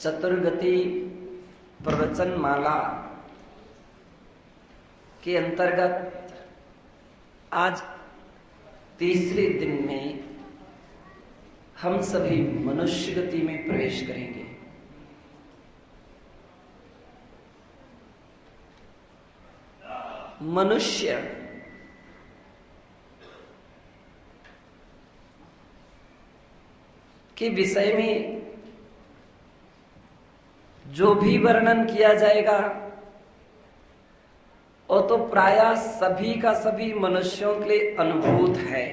चतुर्गति प्रवचन माला के अंतर्गत आज तीसरे दिन में हम सभी मनुष्य गति में प्रवेश करेंगे। मनुष्य के विषय में जो भी वर्णन किया जाएगा वो तो प्रायः सभी का सभी मनुष्यों के लिए अनुभूत है,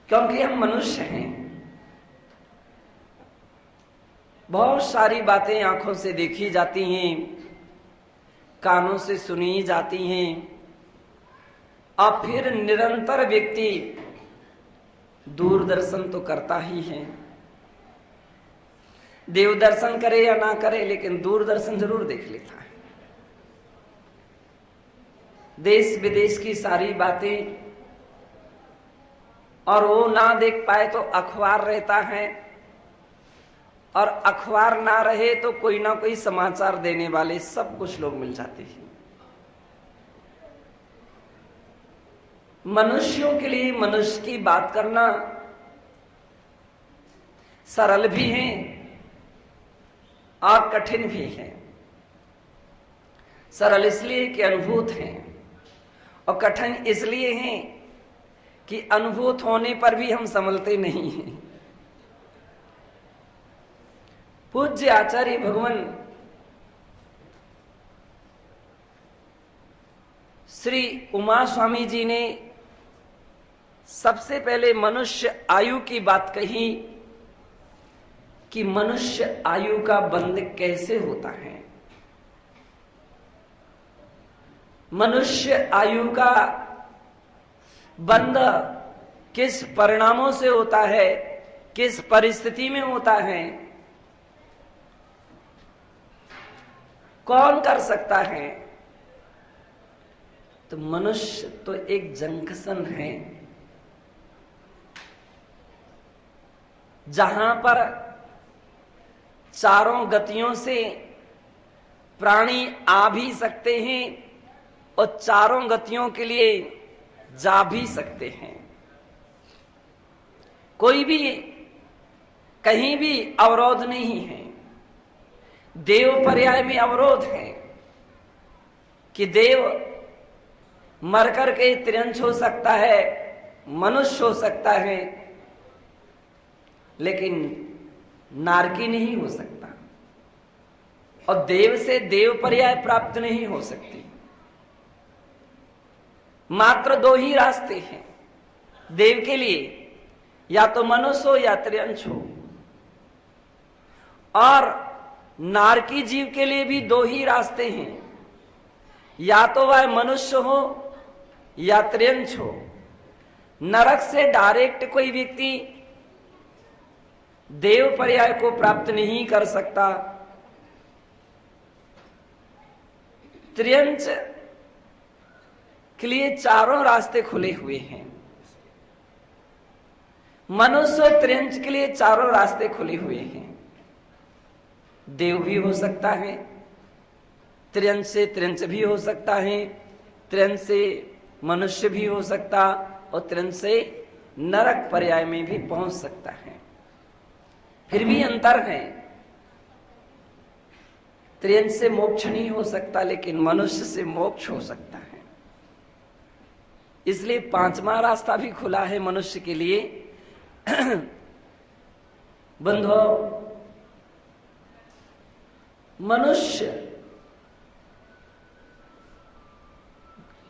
क्योंकि हम मनुष्य हैं। बहुत सारी बातें आंखों से देखी जाती हैं, कानों से सुनी जाती हैं, और फिर निरंतर व्यक्ति दूरदर्शन तो करता ही है। देव दर्शन करे या ना करे, लेकिन दूरदर्शन जरूर देख लेता है। देश विदेश की सारी बातें, और वो ना देख पाए तो अखबार रहता है, और अखबार ना रहे तो कोई ना कोई समाचार देने वाले सब कुछ लोग मिल जाते हैं। मनुष्यों के लिए मनुष्य की बात करना सरल भी है और कठिन भी है। सरल इसलिए कि अनुभूत है, और कठिन इसलिए है कि अनुभूत होने पर भी हम समझते नहीं हैं। पूज्य आचार्य भगवान श्री उमा स्वामी जी ने सबसे पहले मनुष्य आयु की बात कही कि मनुष्य आयु का बंध कैसे होता है। मनुष्य आयु का बंध किस परिणामों से होता है, किस परिस्थिति में होता है, कौन कर सकता है। तो मनुष्य तो एक जंक्शन है, जहां पर चारों गतियों से प्राणी आ भी सकते हैं और चारों गतियों के लिए जा भी सकते हैं। कोई भी कहीं भी अवरोध नहीं है। देव पर्याय में अवरोध है कि देव मर करके त्रियंश हो सकता है, मनुष्य हो सकता है, लेकिन नारकी नहीं हो सकता, और देव से देव पर्याय प्राप्त नहीं हो सकती। मात्र दो ही रास्ते हैं देव के लिए, या तो मनुष्य हो या त्रियंश हो। और नारकी जीव के लिए भी दो ही रास्ते हैं, या तो वह मनुष्य हो या त्रियंश हो। नरक से डायरेक्ट कोई व्यक्ति देव पर्याय को प्राप्त नहीं कर सकता। त्रियंश के लिए चारों रास्ते खुले हुए हैं। मनुष्य और त्रियंश के लिए चारों रास्ते खुले हुए हैं। देव भी हो सकता है, त्रियंश से त्रियंश भी हो सकता है, त्रियंश से मनुष्य भी हो सकता, और त्रियंश से नरक पर्याय में भी पहुंच सकता है। फिर भी अंतर है। त्रियंश से मोक्ष नहीं हो सकता, लेकिन मनुष्य से मोक्ष हो सकता है। इसलिए पांचवा रास्ता भी खुला है मनुष्य के लिए। बंधो, मनुष्य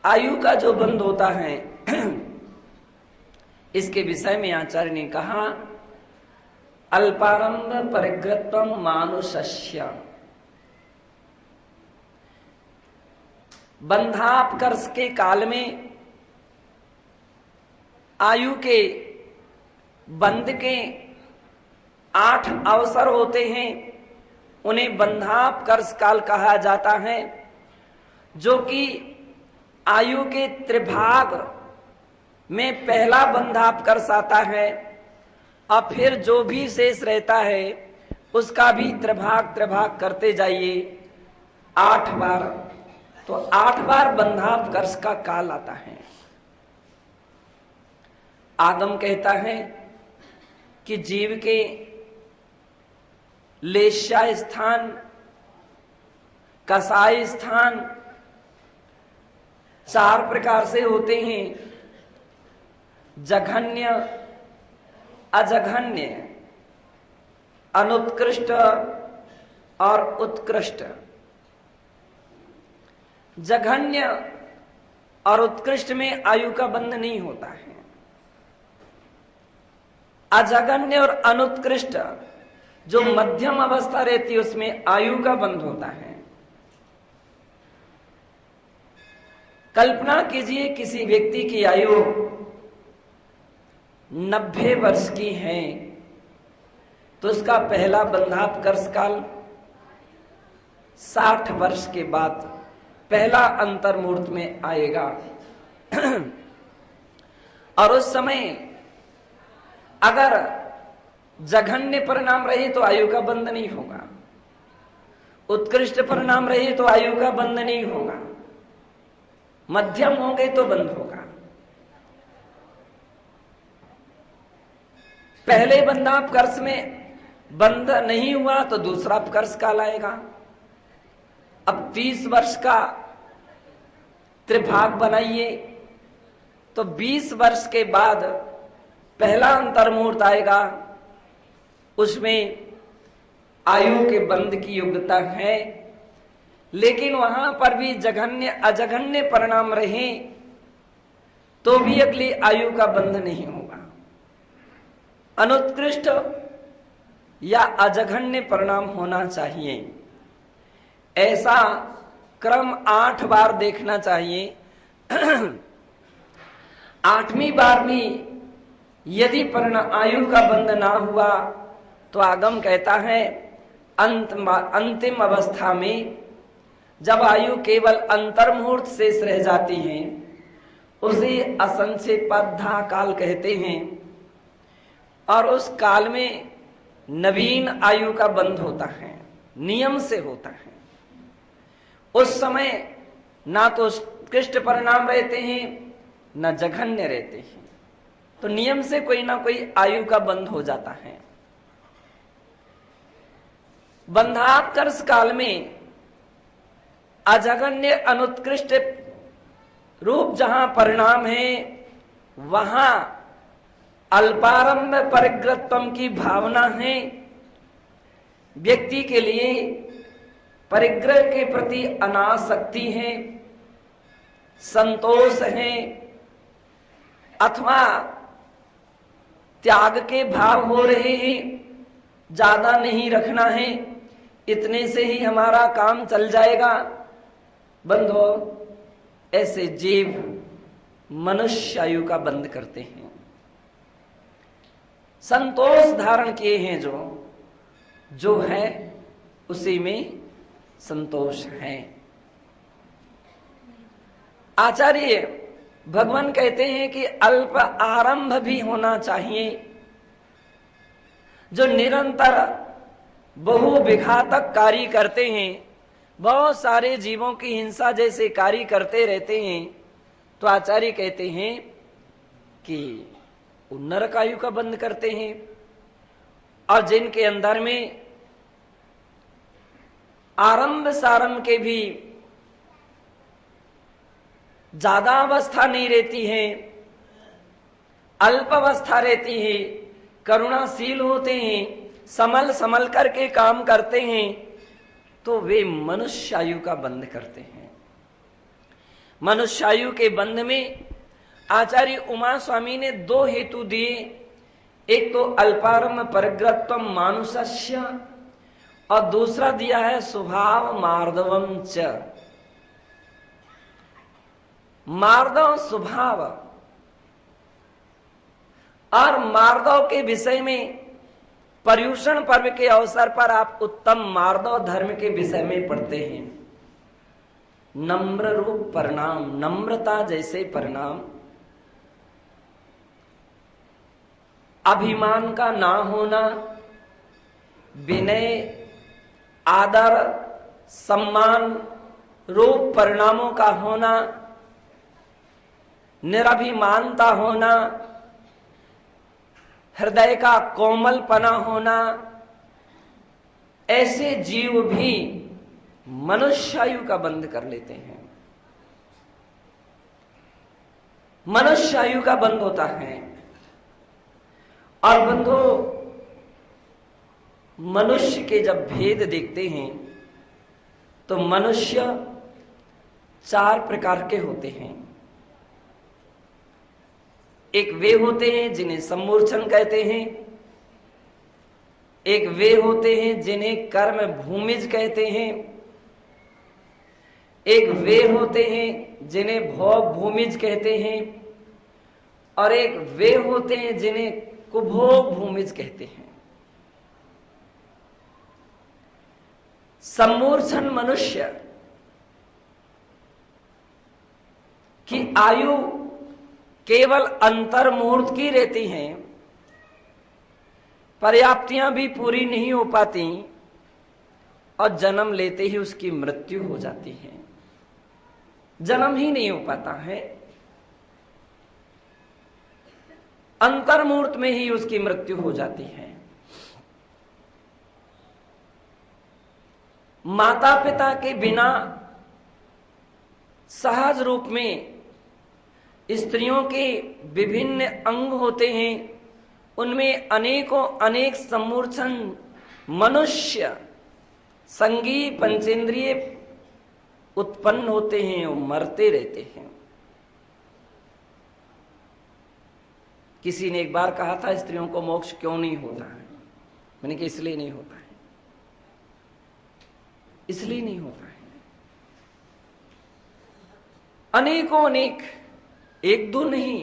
आयु का जो बंध होता है, इसके विषय में आचार्य ने कहा, अल्पारंभ परिग्रत्वम मानुषस्य। बंधापकर्ष के काल में आयु के बंध के 8 अवसर होते हैं। उन्हें बंधापकर्ष काल कहा जाता है, जो कि आयु के त्रिभाग में पहला बंधापकर्ष आता है। और फिर जो भी शेष रहता है उसका भी त्रिभाग करते जाइए 8 बार। तो 8 बार बंधापकर्ष का काल आता है। आगम कहता है कि जीव के लेशा स्थान, कसाई स्थान 4 प्रकार से होते हैं। जघन्य, अजघन्य, अनुत्कृष्ट और उत्कृष्ट। जघन्य और उत्कृष्ट में आयु का बंध नहीं होता है। अजघन्य और अनुत्कृष्ट जो मध्यम अवस्था रहती है उसमें आयु का बंध होता है। कल्पना कीजिए किसी व्यक्ति की आयु 90 वर्ष की है तो उसका पहला बंधापकर्ष काल 60 वर्ष के बाद पहला अंतर्मुहूर्त में आएगा। और उस समय अगर जघन्य परिणाम रहे तो आयु का बंध नहीं होगा, उत्कृष्ट परिणाम रहे तो आयु का बंध नहीं होगा, मध्यम होंगे तो बंध होगा। पहले बंधापकर्ष में बंध नहीं हुआ तो दूसरा अपकर्ष काल आएगा। अब 30 वर्ष का त्रिभाग बनाइए तो 20 वर्ष के बाद पहला अंतर्मुहूर्त आएगा। उसमें आयु के बंध की योग्यता है, लेकिन वहां पर भी जघन्य अजघन्य परिणाम रहे तो भी अगली आयु का बंध नहीं होगा। अनुत्कृष्ट या अजघन्य परिणाम होना चाहिए। ऐसा क्रम 8 बार देखना चाहिए। 8वीं बार भी यदि आयु का बंध ना हुआ तो आगम कहता है अंतिम अवस्था में जब आयु केवल अंतर्मुहूर्त शेष रह जाती है उसे असंक्षेपद्धा काल कहते हैं। और उस काल में नवीन आयु का बंध होता है, नियम से होता है। उस समय ना तो उत्कृष्ट परिणाम रहते हैं न जघन्य रहते हैं, तो नियम से कोई ना कोई आयु का बंध हो जाता है। बंधापकर्ष काल में अजघन्य अनुत्कृष्ट रूप जहां परिणाम है वहां अल्पारंभ परिग्रहत्वम की भावना है। व्यक्ति के लिए परिग्रह के प्रति अनासक्ति है, संतोष है, अथवा त्याग के भाव हो रहे हैं। ज्यादा नहीं रखना है, इतने से ही हमारा काम चल जाएगा। बंधो, ऐसे जीव मनुष्य आयु का बंध करते हैं। संतोष धारण किए हैं जो है उसी में संतोष है। आचार्य भगवान कहते हैं कि अल्प आरंभ भी होना चाहिए। जो निरंतर बहु विघातक कार्य करते हैं, बहुत सारे जीवों की हिंसा जैसे कार्य करते रहते हैं, तो आचार्य कहते हैं कि नरक आयु का बंध करते हैं। और जिनके अंदर में आरंभ सारंभ के भी ज्यादा अवस्था नहीं रहती है, अल्प अवस्था रहती है, करुणाशील होते हैं, समल करके काम करते हैं, तो वे मनुष्य आयु का बंध करते हैं। मनुष्य आयु के बंध में आचार्य उमा स्वामी ने 2 हेतु दिए। एक तो अल्पारंभ परिग्रहत्वम मानुषस्य और दूसरा दिया है स्वभाव मार्दवम च। मार्दव स्वभाव और मार्दव के विषय में पर्युषण पर्व के अवसर पर आप उत्तम मार्दव धर्म के विषय में पढ़ते हैं। नम्र रूप परिणाम, नम्रता जैसे परिणाम। अभिमान का ना होना, विनय, आदर, सम्मान रूप परिणामों का होना, निरभिमानता होना, हृदय का कोमलपना होना, ऐसे जीव भी मनुष्यायु का बंध कर लेते हैं। मनुष्यायु का बंध होता है। और बंधो, मनुष्य के जब भेद देखते हैं तो मनुष्य 4 प्रकार के होते हैं। एक वे होते हैं जिन्हें सम्मूर्छन कहते हैं, एक वे होते हैं जिन्हें कर्म भूमिज कहते हैं, एक वे होते हैं जिन्हें भोग भूमिज कहते हैं, और एक वे होते हैं जिन्हें कुभोग भूमिज कहते हैं। सम्मूर्छन मनुष्य की आयु केवल अंतर्मूर्त की रहती हैं, पर्याप्तियां भी पूरी नहीं हो पाती और जन्म लेते ही उसकी मृत्यु हो जाती है। जन्म ही नहीं हो पाता है, अंतर्मूर्त में ही उसकी मृत्यु हो जाती है। माता पिता के बिना सहज रूप में स्त्रियों के विभिन्न अंग होते हैं, उनमें अनेकों अनेक सम्मूर्छन मनुष्य संगी पंचेंद्रिय उत्पन्न होते हैं और मरते रहते हैं। किसी ने एक बार कहा था, स्त्रियों को मोक्ष क्यों नहीं होता है? मैंने कहा इसलिए नहीं होता है, इसलिए नहीं होता है। अनेकों अनेक, एक दो नहीं,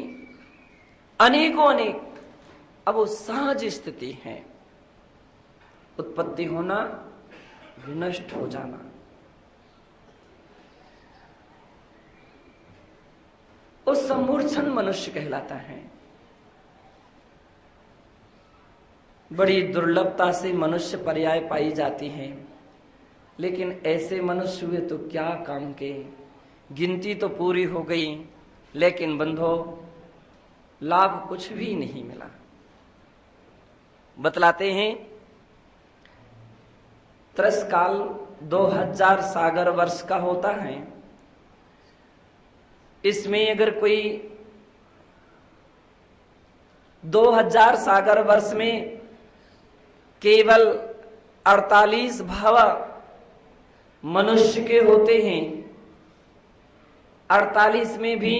अनेकों अनेक, अब वो सहज स्थिति है। उत्पत्ति होना, विनष्ट हो जाना। उस सम्मूर्छन मनुष्य कहलाता है। बड़ी दुर्लभता से मनुष्य पर्याय पाई जाती है, लेकिन ऐसे मनुष्य हुए तो क्या काम के। गिनती तो पूरी हो गई, लेकिन बंधो लाभ कुछ भी नहीं मिला। बतलाते हैं, त्रस्काल 2000 सागर वर्ष का होता है। इसमें अगर कोई 2000 सागर वर्ष में केवल 48 भाव मनुष्य के होते हैं, 48 में भी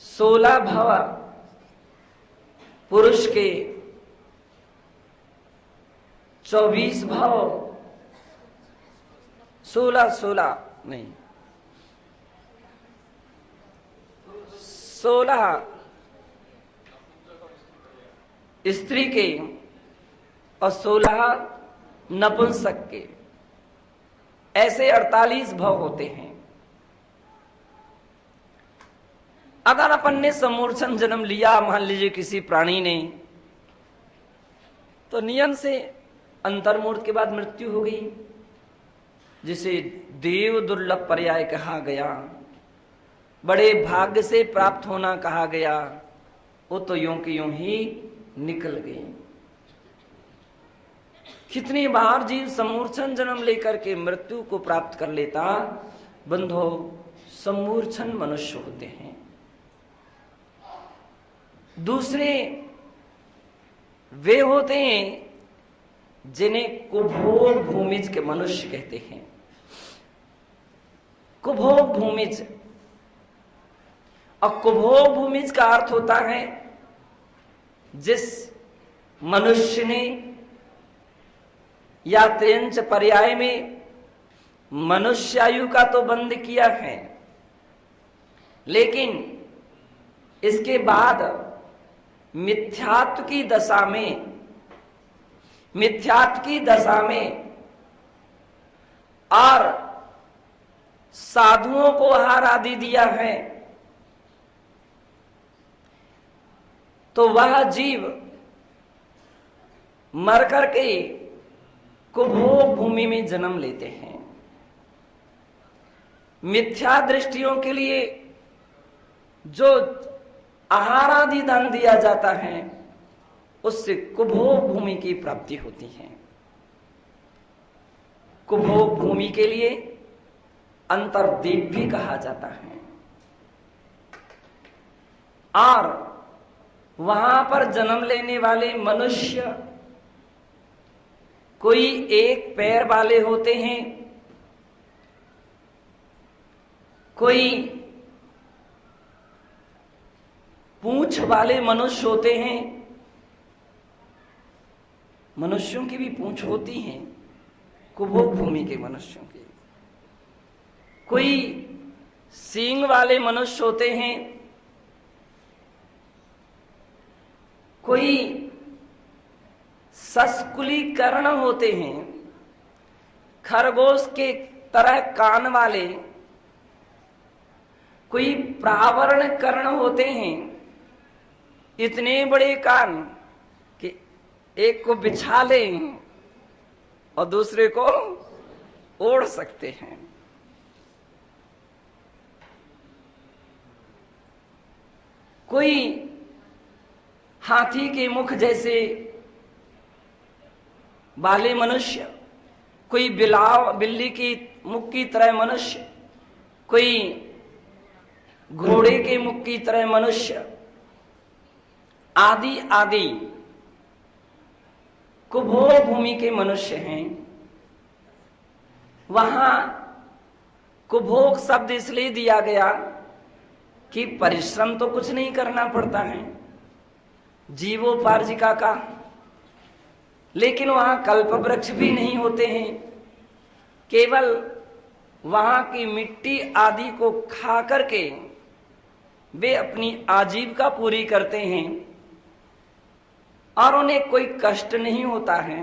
16 भाव पुरुष के, 24 भाव 16 नहीं 16 स्त्री के और 16 नपुंसक के, ऐसे 48 भाव होते हैं। अगर अपन ने सम्मूर्छन जन्म लिया, मान लीजिए किसी प्राणी ने, तो नियम से अंतर्मूर्त के बाद मृत्यु हो गई, जिसे देव दुर्लभ पर्याय कहा गया, बड़े भाग्य से प्राप्त होना कहा गया, वो तो यूं की यूं ही निकल गई। कितनी बार जीव सम्मूर्छन जन्म लेकर के मृत्यु को प्राप्त कर लेता। बंधो, सम्मूर्छन मनुष्य होते हैं। दूसरे वे होते हैं जिन्हें कुभोग भूमिज के मनुष्य कहते हैं। कुभोग भूमिज, और कुभोग भूमिज का अर्थ होता है जिस मनुष्य ने या त्र्यंच पर्याय में मनुष्यायु का तो बंध किया है, लेकिन इसके बाद मिथ्यात्व की दशा में और साधुओं को आहार आदि दिया है, तो वह जीव मर करके कुभोग भूमि में जन्म लेते हैं। मिथ्या दृष्टियों के लिए जो आहार आदि दान दिया जाता है उससे कुभोग भूमि की प्राप्ति होती है। कुभोग भूमि के लिए अंतर्दीप भी कहा जाता है। और वहां पर जन्म लेने वाले मनुष्य कोई एक पैर वाले होते हैं, कोई पूंछ वाले मनुष्य होते हैं। मनुष्यों की भी पूंछ होती है कुभोग भूमि के मनुष्यों की। कोई सींग वाले मनुष्य होते हैं, कोई सस्कुलीकरण होते हैं, खरगोश के तरह कान वाले, कोई प्रावरण कर्ण होते हैं, इतने बड़े कान कि एक को बिछा लें और दूसरे को ओढ़ सकते हैं। कोई हाथी के मुख जैसे वाले मनुष्य, कोई बिल्ली की मुख की तरह मनुष्य, कोई घोड़े के मुख की तरह मनुष्य, आदि आदि कुभोग भूमि के मनुष्य हैं। वहां कुभोग शब्द इसलिए दिया गया कि परिश्रम तो कुछ नहीं करना पड़ता है जीवोपार्जिका का, लेकिन वहां कल्प वृक्ष भी नहीं होते हैं। केवल वहां की मिट्टी आदि को खा करके वे अपनी आजीविका पूरी करते हैं और उन्हें कोई कष्ट नहीं होता है,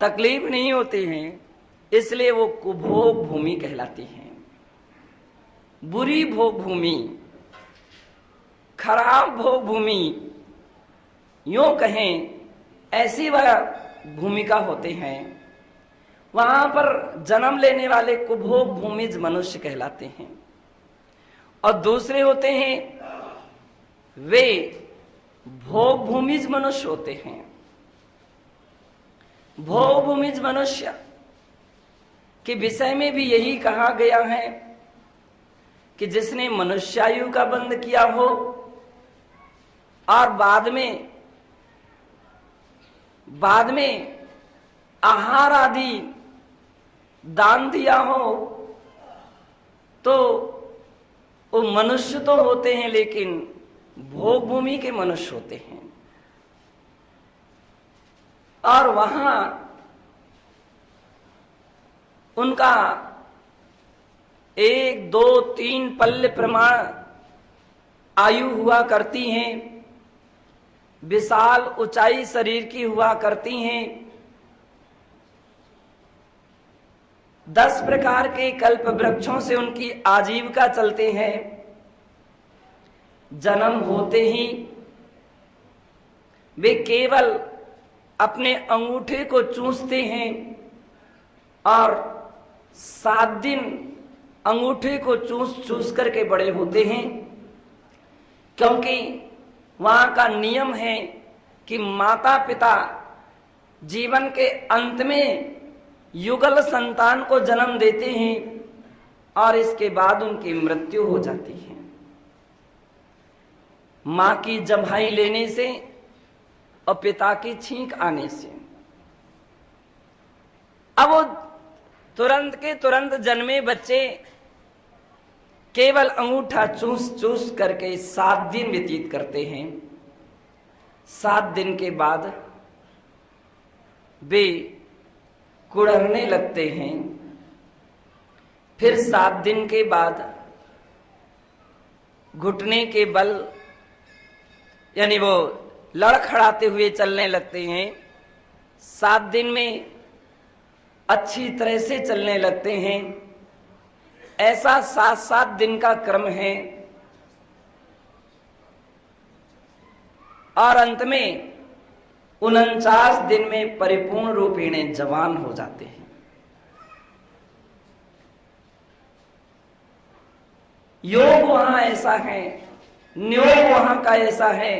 तकलीफ नहीं होती है, इसलिए वो कुभोग भूमि कहलाती है। बुरी भोग भूमि, खराब भोग भूमि यूं कहें, ऐसी वह भूमिका होते हैं। वहां पर जन्म लेने वाले कुभोग भूमिज मनुष्य कहलाते हैं। और दूसरे होते हैं वे भोग भूमिज मनुष्य होते हैं। भोग भूमिज मनुष्य के विषय में भी यही कहा गया है कि जिसने मनुष्यायु का बंध किया हो और बाद में आहार आदि दान दिया हो तो वो मनुष्य तो होते हैं, लेकिन भोग भूमि के मनुष्य होते हैं। और वहां उनका 1, 2, 3 पल्ले प्रमाण आयु हुआ करती हैं, विशाल ऊंचाई शरीर की हुआ करती हैं। 10 प्रकार के कल्प वृक्षों से उनकी आजीविका चलते हैं। जन्म होते ही वे केवल अपने अंगूठे को चूसते हैं और 7 दिन अंगूठे को चूस करके बड़े होते हैं, क्योंकि वहां का नियम है कि माता पिता जीवन के अंत में युगल संतान को जन्म देते हैं और इसके बाद उनकी मृत्यु हो जाती है मां की जम्हाई लेने से और पिता की छींक आने से। अब वो तुरंत के तुरंत जन्मे बच्चे केवल अंगूठा चूस करके 7 दिन व्यतीत करते हैं। 7 दिन के बाद वे कुड़रने लगते हैं। फिर 7 दिन के बाद घुटने के बल यानी वो लड़खड़ाते हुए चलने लगते हैं। 7 दिन में अच्छी तरह से चलने लगते हैं। ऐसा 7-7 दिन का क्रम है। और अंत में 49 दिन में परिपूर्ण रूपेण जवान हो जाते हैं। योग वहां ऐसा है, नियोग वहां का ऐसा है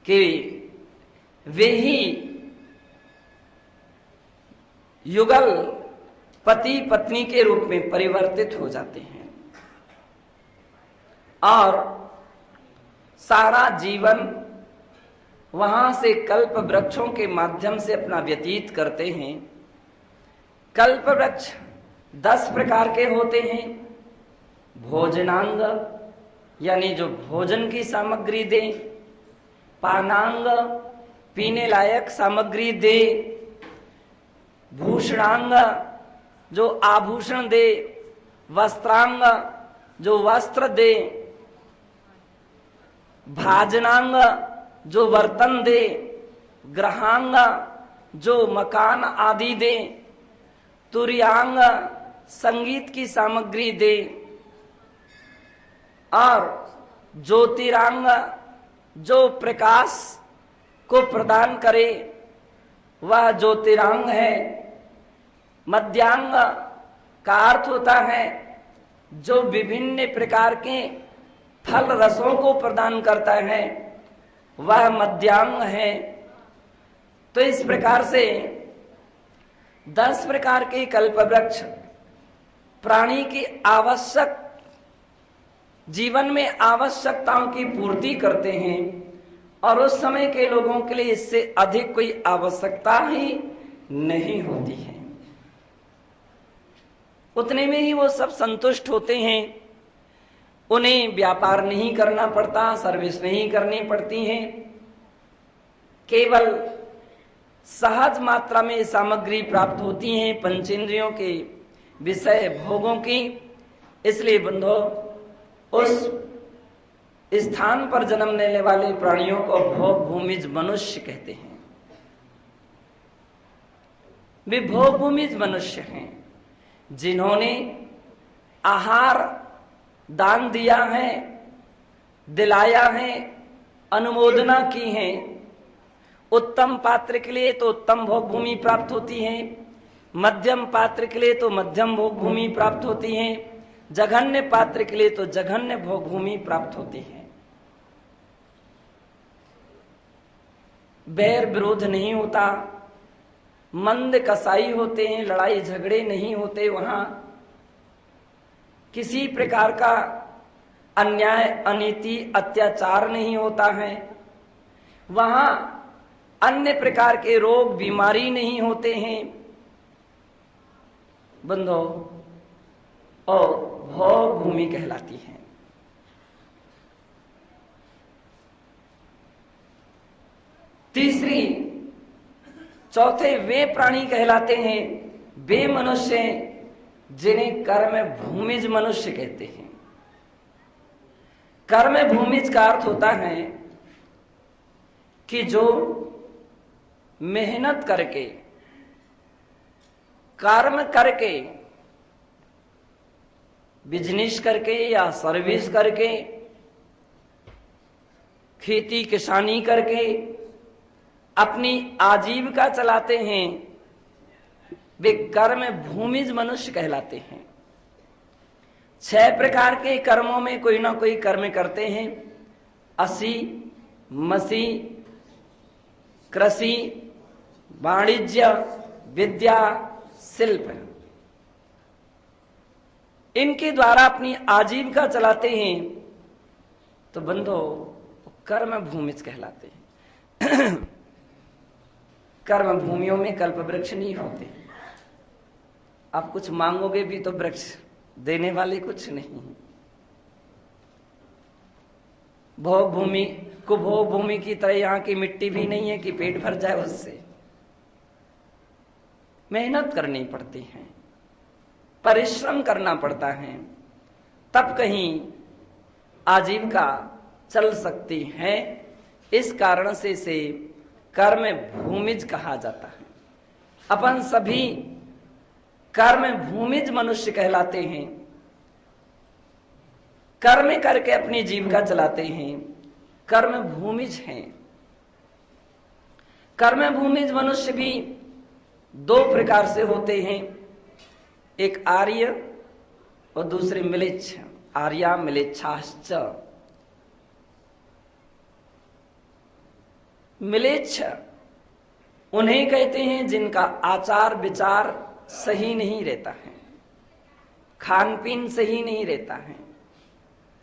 कि वे ही युगल पति पत्नी के रूप में परिवर्तित हो जाते हैं और सारा जीवन वहां से कल्प वृक्षों के माध्यम से अपना व्यतीत करते हैं। कल्प वृक्ष 10 प्रकार के होते हैं। भोजनांग यानी जो भोजन की सामग्री दे, पानांग पीने लायक सामग्री दे, भूषणांग जो आभूषण दे, वस्त्रांग जो वस्त्र दे, भाजनांग जो बर्तन दे, ग्रहांग जो मकान आदि दे, तुर्यांग संगीत की सामग्री दे और ज्योतिरांग जो प्रकाश को प्रदान करे वह ज्योतिरांग है। मध्यांग का अर्थ होता है जो विभिन्न प्रकार के फल रसों को प्रदान करता है, वह मध्यांग है। तो इस प्रकार से 10 प्रकार के कल्प वृक्ष प्राणी की आवश्यक जीवन में आवश्यकताओं की पूर्ति करते हैं और उस समय के लोगों के लिए इससे अधिक कोई आवश्यकता ही नहीं होती है। उतने में ही वो सब संतुष्ट होते हैं। उन्हें व्यापार नहीं करना पड़ता, सर्विस नहीं करनी पड़ती है, केवल सहज मात्रा में सामग्री प्राप्त होती है पंचेंद्रियों के विषय भोगों की। इसलिए बंधो उस स्थान पर जन्म लेने वाले प्राणियों को भोग भूमिज मनुष्य कहते हैं। वे भोग भूमिज मनुष्य हैं जिन्होंने आहार दान दिया है, दिलाया है, अनुमोदना की है। उत्तम पात्र के लिए तो उत्तम भोग भूमि प्राप्त होती है, मध्यम पात्र के लिए तो मध्यम भोग भूमि प्राप्त होती है, जघन्य पात्र के लिए तो जघन्य भोग भूमि प्राप्त होती है। बैर विरोध नहीं होता, मंद कसाई होते हैं, लड़ाई झगड़े नहीं होते, वहां किसी प्रकार का अन्याय अनीति अत्याचार नहीं होता है, वहां अन्य प्रकार के रोग बीमारी नहीं होते हैं बंधो, और भोग भूमि कहलाती है। तीसरी चौथे वे प्राणी कहलाते हैं, वे मनुष्य जिन्हें कर्म भूमिज मनुष्य कहते हैं। कर्म भूमिज का अर्थ होता है कि जो मेहनत करके, कर्म करके, बिजनेस करके या सर्विस करके, खेती किसानी करके अपनी आजीविका चलाते हैं, वे कर्म भूमिज मनुष्य कहलाते हैं। 6 प्रकार के कर्मों में कोई ना कोई कर्म करते हैं। असी, मसी, कृषि, वाणिज्य, विद्या, शिल्प, इनके द्वारा अपनी आजीविका चलाते हैं तो बंधो कर्म भूमिज कहलाते हैं। कर्म भूमियों में कल्प वृक्ष नहीं होते। आप कुछ मांगोगे भी तो वृक्ष देने वाले कुछ नहीं। भोग भूमि को भोग भूमि की तरह यहाँ की मिट्टी भी नहीं है कि पेट भर जाए उससे। मेहनत करनी पड़ती है, परिश्रम करना पड़ता है, तब कहीं आजीविका चल सकती है। इस कारण से इसे कर्म भूमिज कहा जाता है। अपन सभी कर्म भूमिज मनुष्य कहलाते हैं। कर्म करके अपनी जीविका चलाते हैं। कर्म भूमिज हैं। कर्म भूमिज मनुष्य भी दो प्रकार से होते हैं, एक आर्य और दूसरे मिलेच्छ। आर्या मिलेच्छाश्च। मिलेच्छ उन्हें कहते हैं जिनका आचार विचार सही नहीं रहता है, खान पीन सही नहीं रहता है,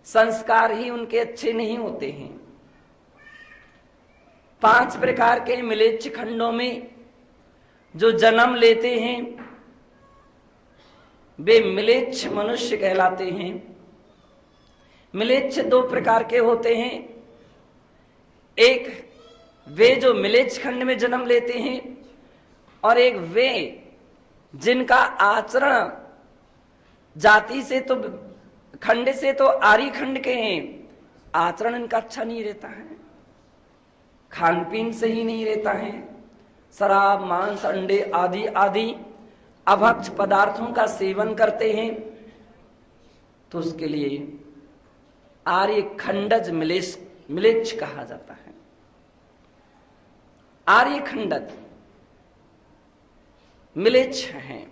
संस्कार ही उनके अच्छे नहीं होते हैं। 5 प्रकार के मिलेच्छ खंडों में जो जन्म लेते हैं वे मिलेच्छ मनुष्य कहलाते हैं। मिलेच्छ 2 प्रकार के होते हैं, एक वे जो मिलेच्छ खंड में जन्म लेते हैं और एक वे जिनका आचरण जाति से तो खंड से तो आर्य खंड के हैं, आचरण इनका अच्छा नहीं रहता है, खान पीन सही नहीं रहता है, शराब मांस अंडे आदि आदि अभक्ष पदार्थों का सेवन करते हैं, तो उसके लिए आर्य खंडज मिलेच्छ कहा जाता है। आर्य खंडज मिलेच्छ हैं।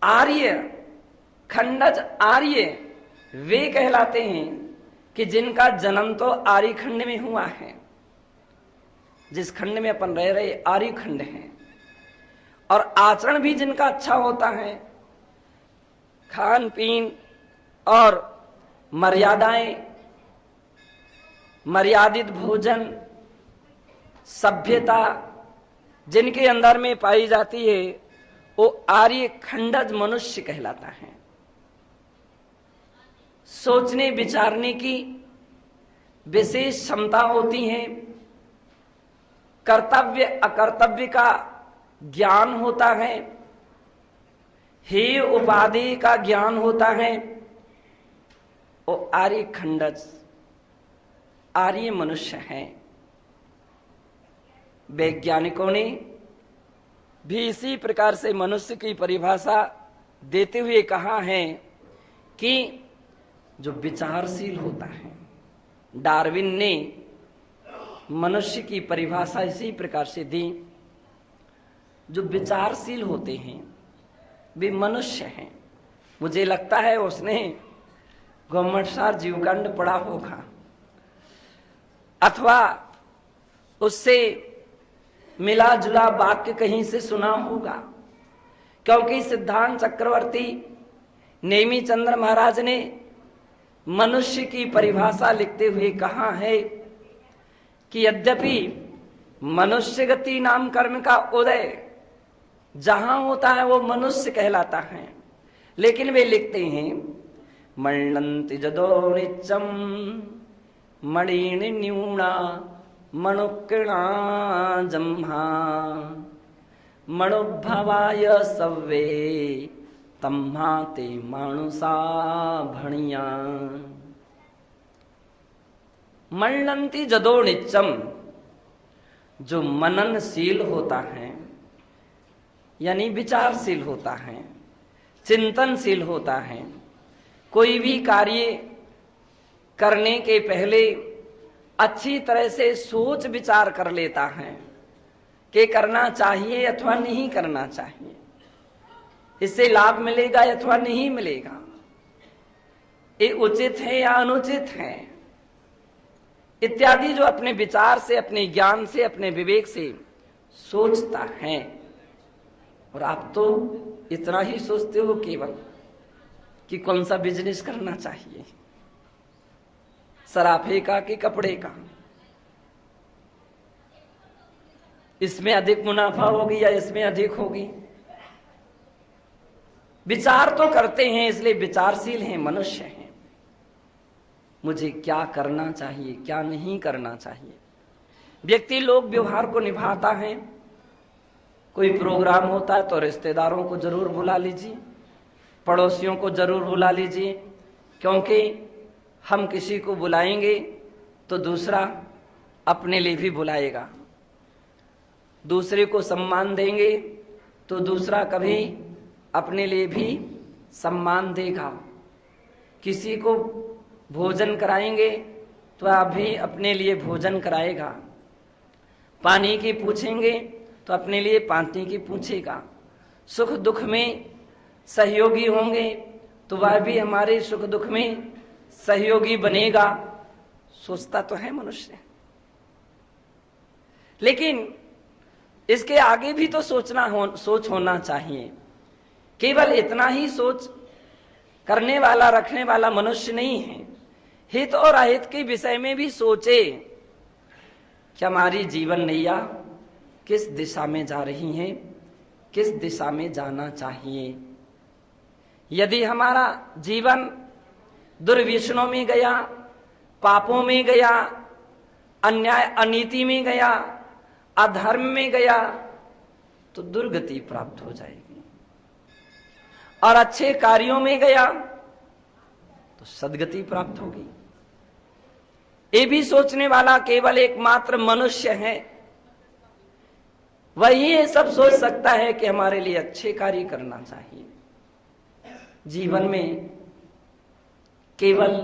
आर्य खंडज आर्य वे कहलाते हैं कि जिनका जन्म तो आर्य खंड में हुआ है, जिस खंड में अपन रह रहे आर्य खंड है, और आचरण भी जिनका अच्छा होता है, खान पीन और मर्यादाएं, मर्यादित भोजन, सभ्यता जिनके अंदर में पाई जाती है, वो आर्य खंडज मनुष्य कहलाता है। सोचने विचारने की विशेष क्षमता होती है, कर्तव्य अकर्तव्य का ज्ञान होता है, हेय उपाधि का ज्ञान होता है, वो आर्य खंडज आर्य मनुष्य हैं। वैज्ञानिकों ने भी इसी प्रकार से मनुष्य की परिभाषा देते हुए कहा है कि जो विचारशील होता है, डार्विन ने मनुष्य की परिभाषा इसी प्रकार से दी, जो विचारशील होते हैं वे मनुष्य हैं। मुझे लगता है उसने गोमटसार जीवकांड पढ़ा होगा अथवा उससे मिला जुला वाक्य कहीं से सुना होगा, क्योंकि सिद्धांत चक्रवर्ती नेमीचंद्र महाराज ने मनुष्य की परिभाषा लिखते हुए कहा है कि यद्यपि मनुष्य गति नाम कर्म का उदय जहां होता है वो मनुष्य कहलाता है, लेकिन वे लिखते हैं मण्णन्ति जदो नित्यं मणिनि न्यूना मनुकृणा जम्हा मणुभवाय सव्वे तम्हा ते मानुषा भणिया। मण्णन्ति जदो नित्यम, जो मननशील होता है यानी विचारशील होता है, चिंतनशील होता है, कोई भी कार्य करने के पहले अच्छी तरह से सोच विचार कर लेता है कि करना चाहिए अथवा नहीं करना चाहिए, इससे लाभ मिलेगा अथवा नहीं मिलेगा, ये उचित है या अनुचित है, इत्यादि जो अपने विचार से, अपने ज्ञान से, अपने विवेक से सोचता है। और आप तो इतना ही सोचते हो केवल कि कौन सा बिजनेस करना चाहिए, सराफे का कि कपड़े का, इसमें अधिक मुनाफा होगी या इसमें अधिक होगी। विचार तो करते हैं, इसलिए विचारशील हैं, मनुष्य हैं। मुझे क्या करना चाहिए, क्या नहीं करना चाहिए। व्यक्ति लोग व्यवहार को निभाता है, कोई प्रोग्राम होता है तो रिश्तेदारों को जरूर बुला लीजिए, पड़ोसियों को जरूर बुला लीजिए, क्योंकि हम किसी को बुलाएंगे तो दूसरा अपने लिए भी बुलाएगा, दूसरे को सम्मान देंगे तो दूसरा कभी अपने लिए भी सम्मान देगा, किसी को भोजन कराएंगे तो अभी अपने लिए भोजन कराएगा, पानी की पूछेंगे तो अपने लिए पानी की पूछेगा, सुख दुख में सहयोगी होंगे तो वह भी हमारे सुख दुख में सहयोगी बनेगा। सोचता तो है मनुष्य, लेकिन इसके आगे भी तो सोच होना चाहिए। केवल इतना ही सोच करने वाला रखने वाला मनुष्य नहीं है, हित और अहित के विषय में भी सोचे कि हमारी जीवन नैया किस दिशा में जा रही है, किस दिशा में जाना चाहिए। यदि हमारा जीवन दुर्व्यसनों में गया, पापों में गया, अन्याय अनीति में गया, अधर्म में गया, तो दुर्गति प्राप्त हो जाएगी, और अच्छे कार्यों में गया तो सद्गति प्राप्त होगी। ये भी सोचने वाला केवल एकमात्र मनुष्य है, वही ये सब सोच सकता है कि हमारे लिए अच्छे कार्य करना चाहिए। जीवन में केवल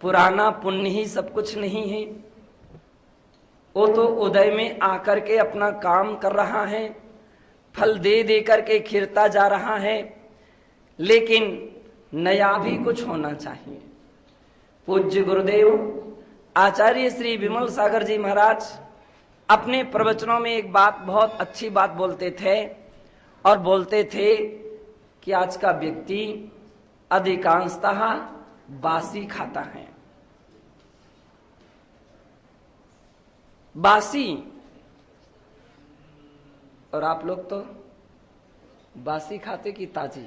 पुराना पुण्य ही सब कुछ नहीं है, वो तो उदय में आकर के अपना काम कर रहा है, फल दे दे करके खिरता जा रहा है, लेकिन नया भी कुछ होना चाहिए। पूज्य गुरुदेव आचार्य श्री विमल सागर जी महाराज अपने प्रवचनों में एक बात, बहुत अच्छी बात बोलते थे, और बोलते थे कि आज का व्यक्ति अधिकांशतः बासी खाता है। बासी, और आप लोग तो बासी खाते कि ताजी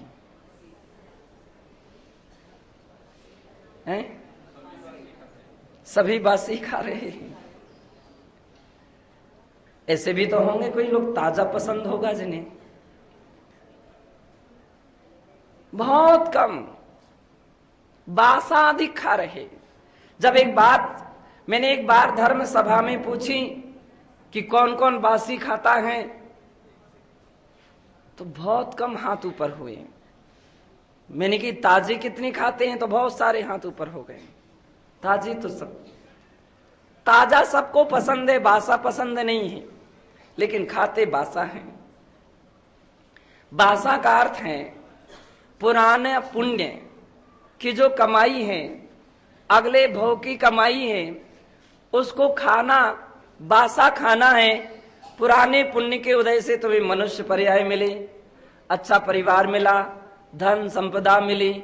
हैं? सभी बासी खा रहे हैं। ऐसे भी तो होंगे कोई लोग ताजा पसंद होगा जिन्हें, बहुत कम बासा अधिक खा रहे। जब मैंने एक बार धर्म सभा में पूछी कि कौन कौन बासी खाता है, तो बहुत कम हाथ ऊपर हुए। मैंने कि ताजी कितनी खाते हैं, तो बहुत सारे हाथ ऊपर हो गए। ताजी तो ताजा सबको पसंद है, बासा पसंद नहीं है, लेकिन खाते बासा है। बासा का अर्थ है पुराने पुण्य की जो कमाई है, अगले भोग की कमाई है, उसको खाना बासा खाना है। पुराने पुण्य के उदय से तुम्हें मनुष्य पर्याय मिले, अच्छा परिवार मिला, धन संपदा मिली,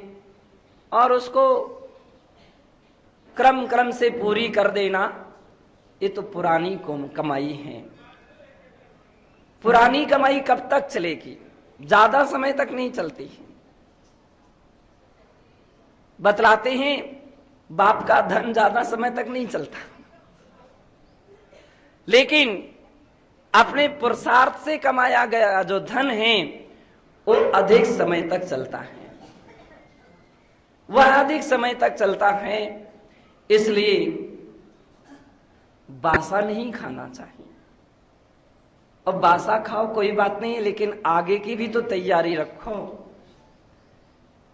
और उसको क्रम क्रम से पूरी कर देना, ये तो पुरानी कमाई है। पुरानी कमाई कब तक चलेगी? ज्यादा समय तक नहीं चलती है। बतलाते हैं बाप का धन ज्यादा समय तक नहीं चलता, लेकिन अपने पुरुषार्थ से कमाया गया जो धन है वो अधिक समय तक चलता है, वह अधिक समय तक चलता है। इसलिए बासा नहीं खाना चाहिए। अब बासा खाओ कोई बात नहीं है, लेकिन आगे की भी तो तैयारी रखो,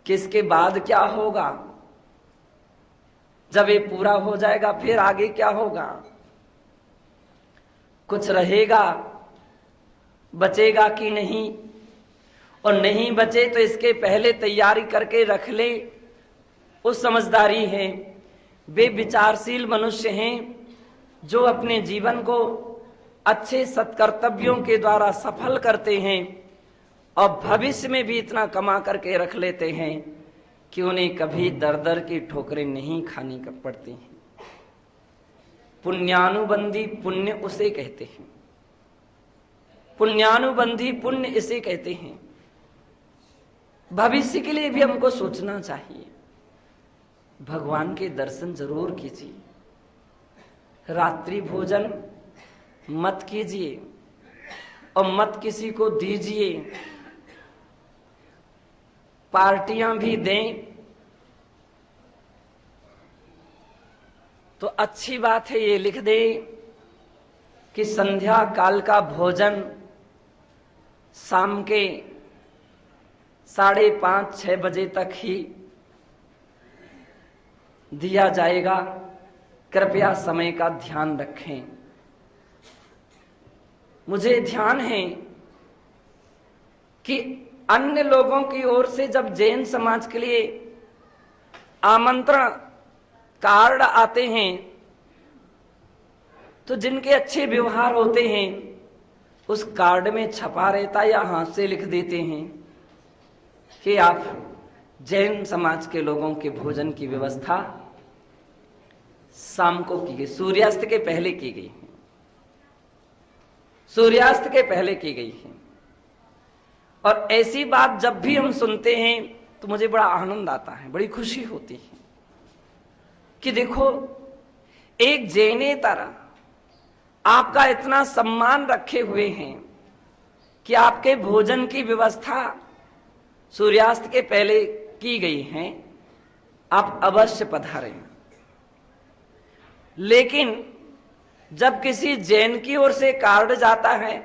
किसके बाद क्या होगा, जब ये पूरा हो जाएगा फिर आगे क्या होगा, कुछ रहेगा, बचेगा कि नहीं, और नहीं बचे तो इसके पहले तैयारी करके रख ले, वो समझदारी है। वे विचारशील मनुष्य हैं जो अपने जीवन को अच्छे सत्कर्तव्यों के द्वारा सफल करते हैं, और भविष्य में भी इतना कमा करके रख लेते हैं कि उन्हें कभी दर दर की ठोकरें नहीं खानी पड़ती हैं। पुण्यानुबंधी पुण्य उसे कहते हैं, पुण्यानुबंधी पुण्य इसे कहते हैं। भविष्य के लिए भी हमको सोचना चाहिए। भगवान के दर्शन जरूर कीजिए, रात्रि भोजन मत कीजिए और मत किसी को दीजिए। पार्टियां भी दें तो अच्छी बात है, ये लिख दे कि संध्या काल का भोजन शाम के 5:30-6 बजे तक ही दिया जाएगा, कृपया समय का ध्यान रखें। मुझे ध्यान है कि अन्य लोगों की ओर से जब जैन समाज के लिए आमंत्रण कार्ड आते हैं तो जिनके अच्छे व्यवहार होते हैं उस कार्ड में छपा रहता या हाथ से लिख देते हैं कि आप जैन समाज के लोगों के भोजन की व्यवस्था शाम को की गई, सूर्यास्त के पहले की गई है, सूर्यास्त के पहले की गई है। और ऐसी बात जब भी हम सुनते हैं तो मुझे बड़ा आनंद आता है, बड़ी खुशी होती है कि देखो एक जैनेतर आपका इतना सम्मान रखे हुए हैं कि आपके भोजन की व्यवस्था सूर्यास्त के पहले की गई है, आप अवश्य पधारें। लेकिन जब किसी जैन की ओर से कार्ड जाता है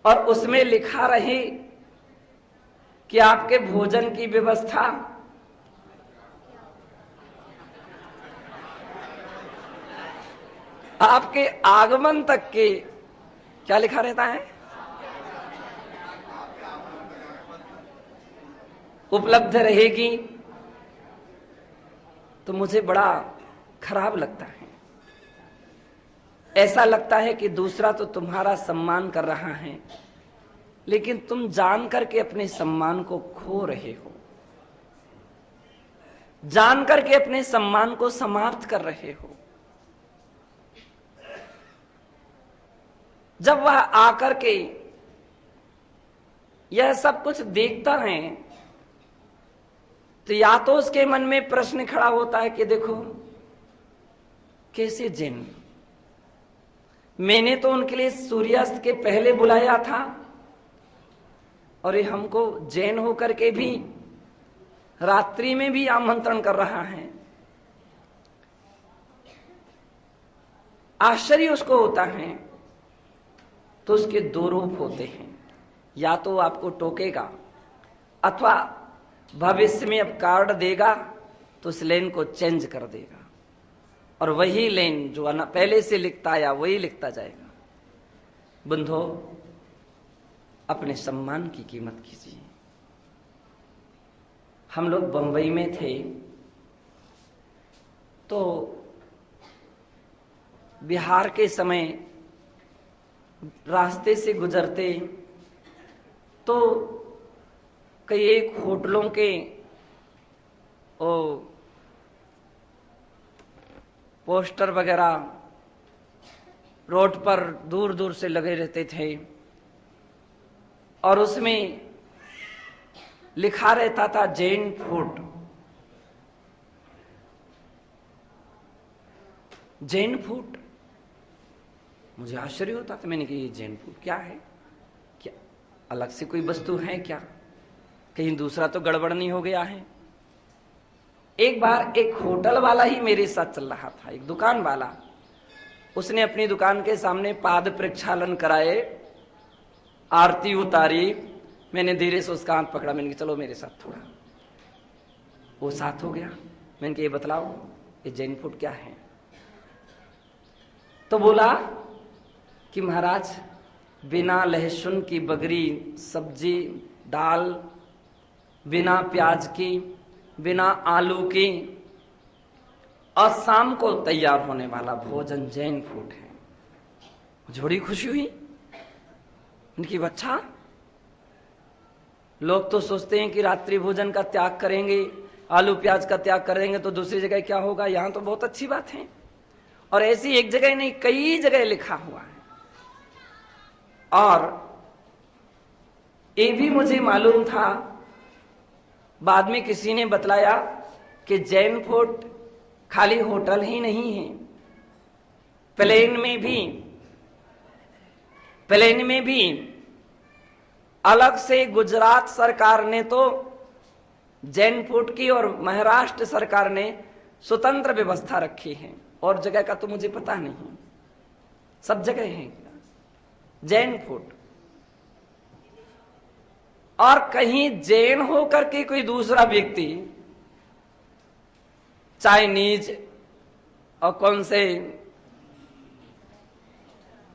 और उसमें लिखा रहे कि आपके भोजन की व्यवस्था आपके आगमन तक के, क्या लिखा रहता है, उपलब्ध रहेगी, तो मुझे बड़ा खराब लगता है। ऐसा लगता है कि दूसरा तो तुम्हारा सम्मान कर रहा है लेकिन तुम जान करके अपने सम्मान को खो रहे हो, जान करके अपने सम्मान को समाप्त कर रहे हो। जब वह आकर के यह सब कुछ देखता है तो या तो उसके मन में प्रश्न खड़ा होता है कि देखो कैसे जैन, मैंने तो उनके लिए सूर्यास्त के पहले बुलाया था और ये हमको जैन होकर के भी रात्रि में भी आमंत्रण कर रहा है। आश्चर्य उसको होता है। तो उसके दो रूप होते हैं, या तो आपको टोकेगा अथवा भविष्य में अब कार्ड देगा तो उस लेन को चेंज कर देगा और वही लेन जो पहले से लिखता आया वही लिखता जाएगा। बंधो, अपने सम्मान की कीमत कीजिए। हम लोग बंबई में थे तो बिहार के समय रास्ते से गुजरते तो कई एक होटलों के पोस्टर वगैरह रोड पर दूर दूर से लगे रहते थे और उसमें लिखा रहता था जैन फूड, जैन फूड। मुझे आश्चर्य होता था, मैंने कहा ये जैन फूड क्या है, क्या अलग से कोई वस्तु है क्या, कहीं दूसरा तो गड़बड़ नहीं हो गया है। एक बार एक होटल वाला ही मेरे साथ चल रहा था, एक दुकान वाला, उसने अपनी दुकान के सामने पाद प्रक्षालन कराए, आरती उतारी। मैंने धीरे से उसका हाथ पकड़ा, मैंने कहा चलो मेरे साथ थोड़ा, वो साथ हो गया। मैंने कहा ये बतलाओ ये जैन फूड क्या है। तो बोला कि महाराज बिना लहसुन की बगरी सब्जी दाल, बिना प्याज की, बिना आलू की और शाम को तैयार होने वाला भोजन जैन फूड है। मुझे बड़ी खुशी हुई। उनकी अच्छा, लोग तो सोचते हैं कि रात्रि भोजन का त्याग करेंगे, आलू प्याज का त्याग करेंगे तो दूसरी जगह क्या होगा। यहां तो बहुत अच्छी बात है और ऐसी एक जगह नहीं कई जगह लिखा हुआ है। और ये भी मुझे मालूम था, बाद में किसी ने बतलाया कि जैन फूड खाली होटल ही नहीं है, प्लेन में भी अलग से गुजरात सरकार ने तो जैन फूड की और महाराष्ट्र सरकार ने स्वतंत्र व्यवस्था रखी है, और जगह का तो मुझे पता नहीं, सब जगह है जैन फूड। और कहीं जैन होकर के कोई दूसरा व्यक्ति चाइनीज और कौन से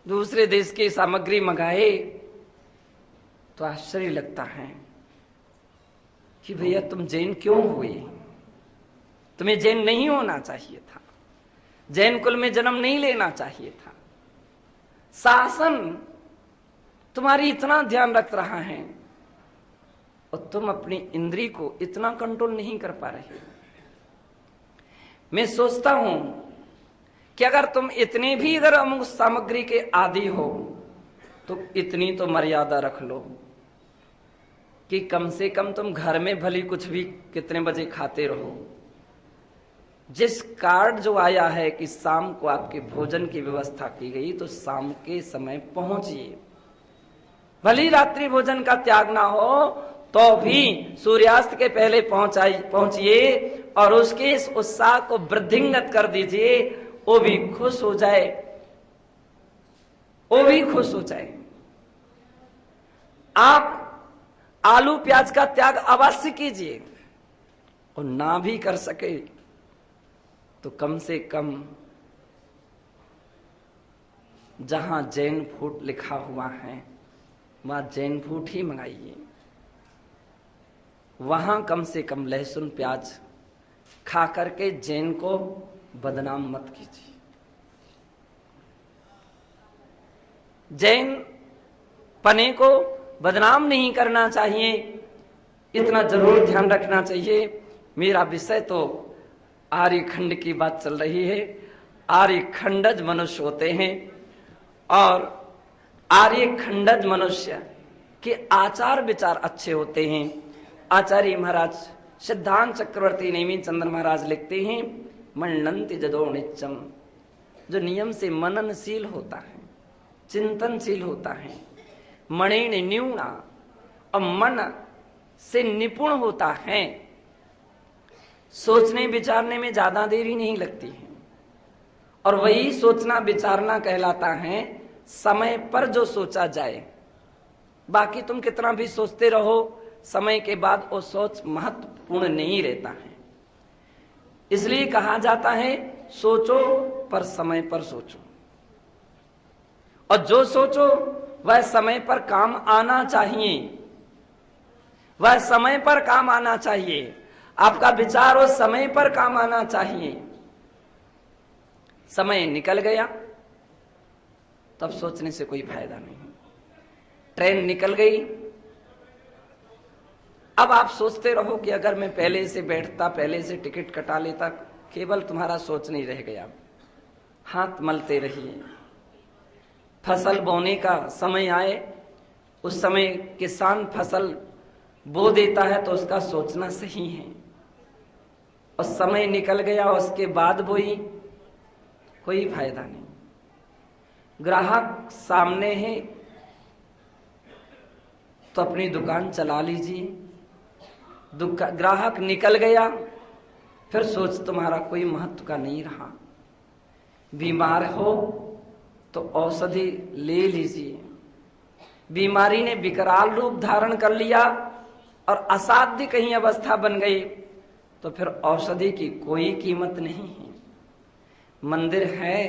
दूसरे देश की सामग्री मंगाए, तो आश्चर्य लगता है कि भैया तुम जैन क्यों हुए? तुम्हें जैन नहीं होना चाहिए था, जैन कुल में जन्म नहीं लेना चाहिए था। शासन तुम्हारी इतना ध्यान रख रहा है और तुम अपनी इंद्री को इतना कंट्रोल नहीं कर पा रहे। मैं सोचता हूं कि अगर तुम इतने भी अगर अमुक सामग्री के आदी हो तो इतनी तो मर्यादा रख लो कि कम से कम तुम घर में भली कुछ भी कितने बजे खाते रहो। जिस कार्ड जो आया है कि शाम को आपके भोजन की व्यवस्था की गई, तो शाम के समय पहुंचिए। भली रात्रि भोजन का त्याग ना हो तो भी सूर्यास्त के पहले पहुंचिए और उसके इस उत्साह को वृद्धिंगत कर दीजिए। वो भी खुश हो जाए, वो भी खुश हो जाए। आप आलू प्याज का त्याग अवश्य कीजिए और ना भी कर सके तो कम से कम जहां जैन फूड लिखा हुआ है वहां जैन फूड ही मंगाइए। वहां कम से कम लहसुन प्याज खा करके जैन को बदनाम मत कीजिए। जैन पने को बदनाम नहीं करना चाहिए, इतना जरूर ध्यान रखना चाहिए। मेरा विषय तो आर्यखंड की बात चल रही है। आर्यखंडज मनुष्य होते हैं और आर्यखंडज मनुष्य के आचार विचार अच्छे होते हैं। आचार्य महाराज सिद्धांत चक्रवर्ती नेमी चंद्र महाराज लिखते हैं, मनंति जदो नित्यम, जो नियम से मननशील होता है, चिंतनशील होता है, मणेन न्यूना, और मन से निपुण होता है, सोचने विचारने में ज्यादा देरी नहीं लगती है। और वही सोचना विचारना कहलाता है समय पर जो सोचा जाए। बाकी तुम कितना भी सोचते रहो, समय के बाद वो सोच महत्वपूर्ण नहीं रहता है। इसलिए कहा जाता है सोचो पर समय पर सोचो, और जो सोचो वह समय पर काम आना चाहिए, वह समय पर काम आना चाहिए। आपका विचार उस समय पर काम आना चाहिए। समय निकल गया तब सोचने से कोई फायदा नहीं। ट्रेन निकल गई, अब आप सोचते रहो कि अगर मैं पहले से बैठता, पहले से टिकट कटा लेता, केवल तुम्हारा सोच नहीं रह गया। हाथ मलते रहिए। फसल बोने का समय आए, उस समय किसान फसल बो देता है तो उसका सोचना सही है, और समय निकल गया उसके बाद बोई, कोई फायदा नहीं। ग्राहक सामने है तो अपनी दुकान चला लीजिए। ग्राहक निकल गया फिर सोच तुम्हारा कोई महत्व का नहीं रहा। बीमार हो तो औषधि ले लीजिए। बीमारी ने विकराल रूप धारण कर लिया और असाध्य कहीं अवस्था बन गई तो फिर औषधि की कोई कीमत नहीं है। मंदिर है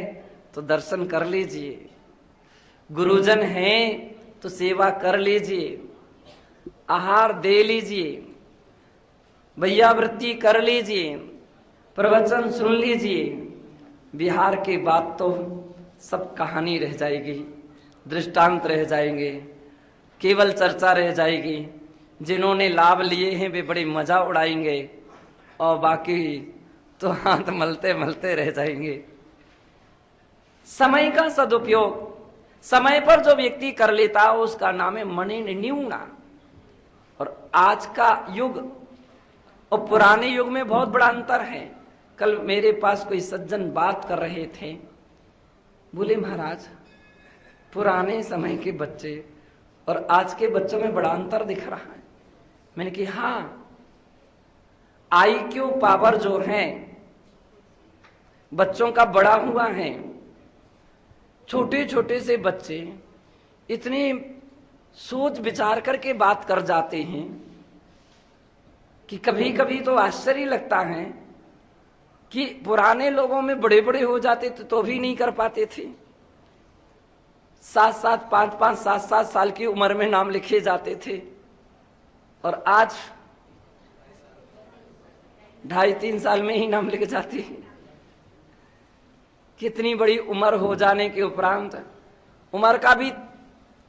तो दर्शन कर लीजिए, गुरुजन है तो सेवा कर लीजिए, आहार दे लीजिए, भैयावृत्ति कर लीजिए, प्रवचन सुन लीजिए। बिहार के बाद तो सब कहानी रह जाएगी, दृष्टांत रह जाएंगे, केवल चर्चा रह जाएगी। जिन्होंने लाभ लिए हैं वे बड़े मजा उड़ाएंगे और बाकी तो हाथ मलते मलते रह जाएंगे। समय का सदुपयोग समय पर जो व्यक्ति कर लेता है उसका नाम है मणिन न्यूना। और आज का युग और पुराने युग में बहुत बड़ा अंतर है। कल मेरे पास कोई सज्जन बात कर रहे थे, बोले महाराज पुराने समय के बच्चे और आज के बच्चों में बड़ा अंतर दिख रहा है। मैंने कहा हाँ, IQ पावर जो है बच्चों का बड़ा हुआ है। छोटे छोटे से बच्चे इतने सोच विचार करके बात कर जाते हैं कि कभी कभी तो आश्चर्य लगता है कि पुराने लोगों में बड़े बड़े हो जाते थे तो भी नहीं कर पाते थे। 7-7, 5-5, 7-7 साल की उम्र में नाम लिखे जाते थे, और आज 2.5-3 साल में ही नाम लिख जाते हैं। कितनी बड़ी उम्र हो जाने के उपरांत उम्र का भी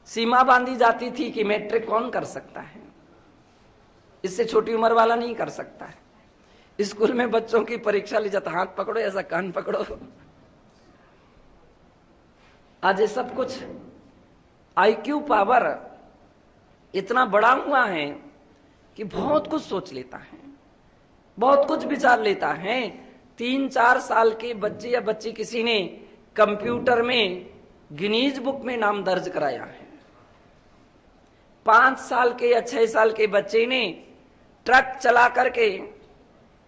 सीमा बांधी जाती थी कि मैट्रिक कौन कर सकता है, इससे छोटी उम्र वाला नहीं कर सकता है। स्कूल में बच्चों की परीक्षा ली जाता, हाथ पकड़ो ऐसा कान पकड़ो। आज ये सब कुछ आईक्यू पावर इतना बड़ा हुआ है कि बहुत कुछ सोच लेता है, बहुत कुछ विचार लेता है। 3-4 साल के बच्चे या बच्ची किसी ने कंप्यूटर में गिनीज बुक में नाम दर्ज कराया है। 5 साल के या 6 साल के बच्चे ने ट्रक चला करके,